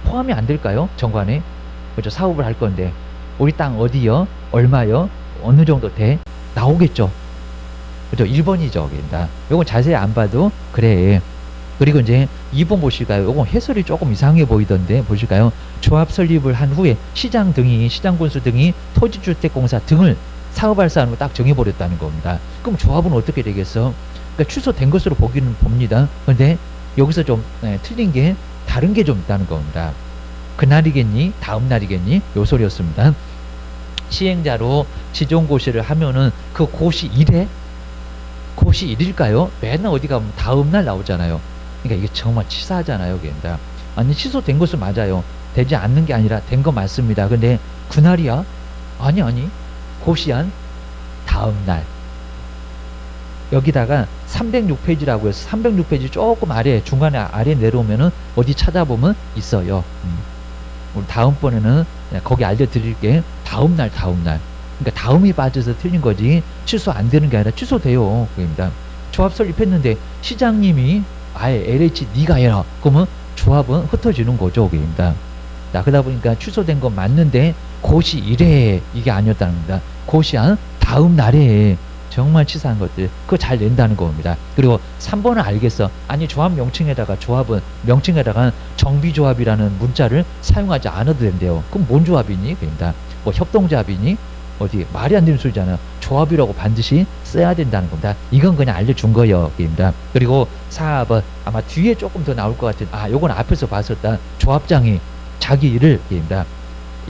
포함이 안 될까요? 정관에 그렇죠. 사업을 할 건데 우리 땅 어디요? 얼마요? 어느 정도 돼? 나오겠죠. 그죠? 1번이죠. 요건 자세히 안 봐도 그래. 그리고 이제 2번 보실까요? 요건 해설이 조금 이상해 보이던데 보실까요? 조합 설립을 한 후에 시장 군수 등이 토지주택공사 등을 사업할 사람을 딱 정해버렸다는 겁니다. 그럼 조합은 어떻게 되겠어? 그러니까 취소된 것으로 보기는 봅니다. 근데 여기서 좀 틀린 게 다른 게 좀 있다는 겁니다. 그날이겠니? 다음 날이겠니? 요 소리였습니다. 시행자로 지정고시를 하면은 그 고시 1회? 고시 1일까요? 맨날 어디 가면 다음 날 나오잖아요. 그러니까 이게 정말 치사하잖아요. 그게. 아니 취소된 것은 맞아요. 되지 않는 게 아니라 된 거 맞습니다. 근데 그날이야? 아니 고시한 다음 날. 여기다가 306페이지라고 해서 306페이지 조금 아래 중간에 아래 내려오면은 어디 찾아보면 있어요. 우리 다음번에는 거기 알려드릴게. 다음 날. 그러니까 다음이 빠져서 틀린 거지 취소 안 되는 게 아니라 취소돼요. 그겁니다. 조합 설립했는데 시장님이 아예 LH 네가 해라. 그러면 조합은 흩어지는 거죠. 그겁니다. 자, 그러다 보니까 취소된 건 맞는데 고시 1회 이게 아니었다는 겁니다. 고시한 다음 날에 정말 치사한 것들 그거 잘 낸다는 겁니다. 그리고 3번은 알겠어. 아니 조합 명칭에다가 조합은 명칭에다가 정비조합이라는 문자를 사용하지 않아도 된대요. 그럼 뭔 조합이니? 그럽니다. 뭐 협동조합이니? 어디 말이 안 되는 소리잖아. 조합이라고 반드시 써야 된다는 겁니다. 이건 그냥 알려준 거예요. 그럽니다. 그리고 4번 아마 뒤에 조금 더 나올 것 같은 요건 앞에서 봤었다. 조합장이 자기 일을 그럽니다.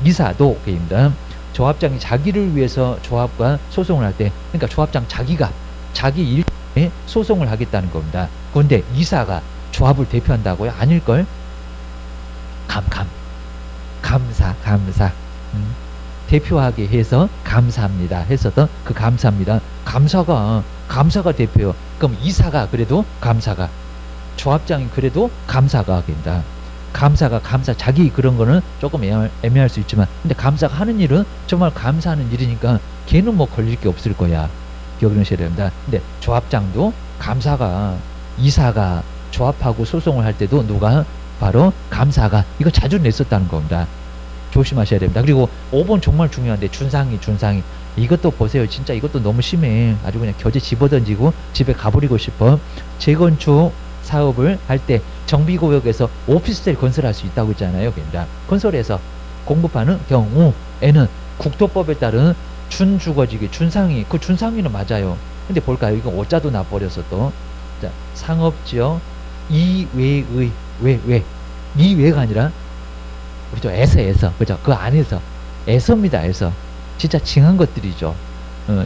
이사도 그럽니다. 조합장이 자기를 위해서 조합과 소송을 할 때 그러니까 조합장 자기가 자기 일에 소송을 하겠다는 겁니다. 그런데 이사가 조합을 대표한다고요? 아닐걸? 감사 대표하게 해서 감사합니다 했었던 그 감사합니다. 감사가 대표요. 그럼 이사가 그래도 감사가 조합장이 그래도 감사가 됩니다. 감사 자기 그런 거는 조금 애매할 수 있지만 근데 감사가 하는 일은 정말 감사하는 일이니까 걔는 뭐 걸릴 게 없을 거야. 기억을 하셔야 됩니다. 근데 조합장도 감사가 이사가 조합하고 소송을 할 때도 누가 바로 감사가 이거 자주 냈었다는 겁니다. 조심하셔야 됩니다. 그리고 5번 정말 중요한데 준상이 이것도 보세요. 진짜 이것도 너무 심해. 아주 그냥 겨재 집어던지고 집에 가버리고 싶어. 재건축 사업을 할 때 정비구역에서 오피스텔 건설할 수 있다고 했잖아요. 그러니까 건설해서 공급하는 경우에는 국토법에 따른 준주거지기 준상위 그 준상위는 맞아요. 근데 볼까요? 이거 오자도 나버려서 또 자, 상업지역 이외의 왜 이외가 아니라 그죠? 에서 그죠? 그 안에서 에서입니다. 진짜 징한 것들이죠.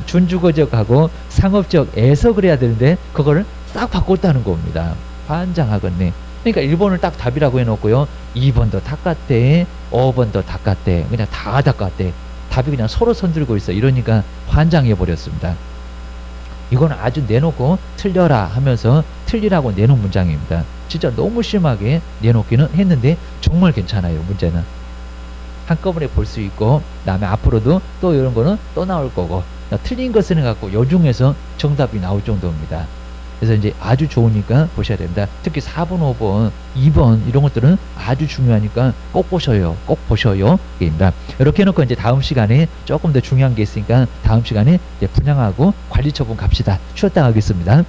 준주거지역하고 상업지역에서 그래야 되는데 그거를 싹 바꿨다는 겁니다. 환장하겠네. 그러니까 1번을 딱 답이라고 해놓고요. 2번도 닦았대, 5번도 닦았대, 그냥 다 닦았대. 답이 그냥 서로 손들고 있어. 이러니까 환장해버렸습니다. 이거는 아주 내놓고 틀려라 하면서 틀리라고 내놓은 문장입니다. 진짜 너무 심하게 내놓기는 했는데 정말 괜찮아요. 문제는 한꺼번에 볼 수 있고 그다음에 앞으로도 또 이런 거는 또 나올 거고 틀린 것을 갖고 요 중에서 정답이 나올 정도입니다. 그래서 이제 아주 좋으니까 보셔야 됩니다. 특히 4번, 5번, 2번 이런 것들은 아주 중요하니까 꼭 보셔요. 꼭 보셔요. 입니다. 이렇게 해놓고 이제 다음 시간에 조금 더 중요한 게 있으니까 다음 시간에 이제 분양하고 관리 처분 갑시다. 쉬었다 가겠습니다.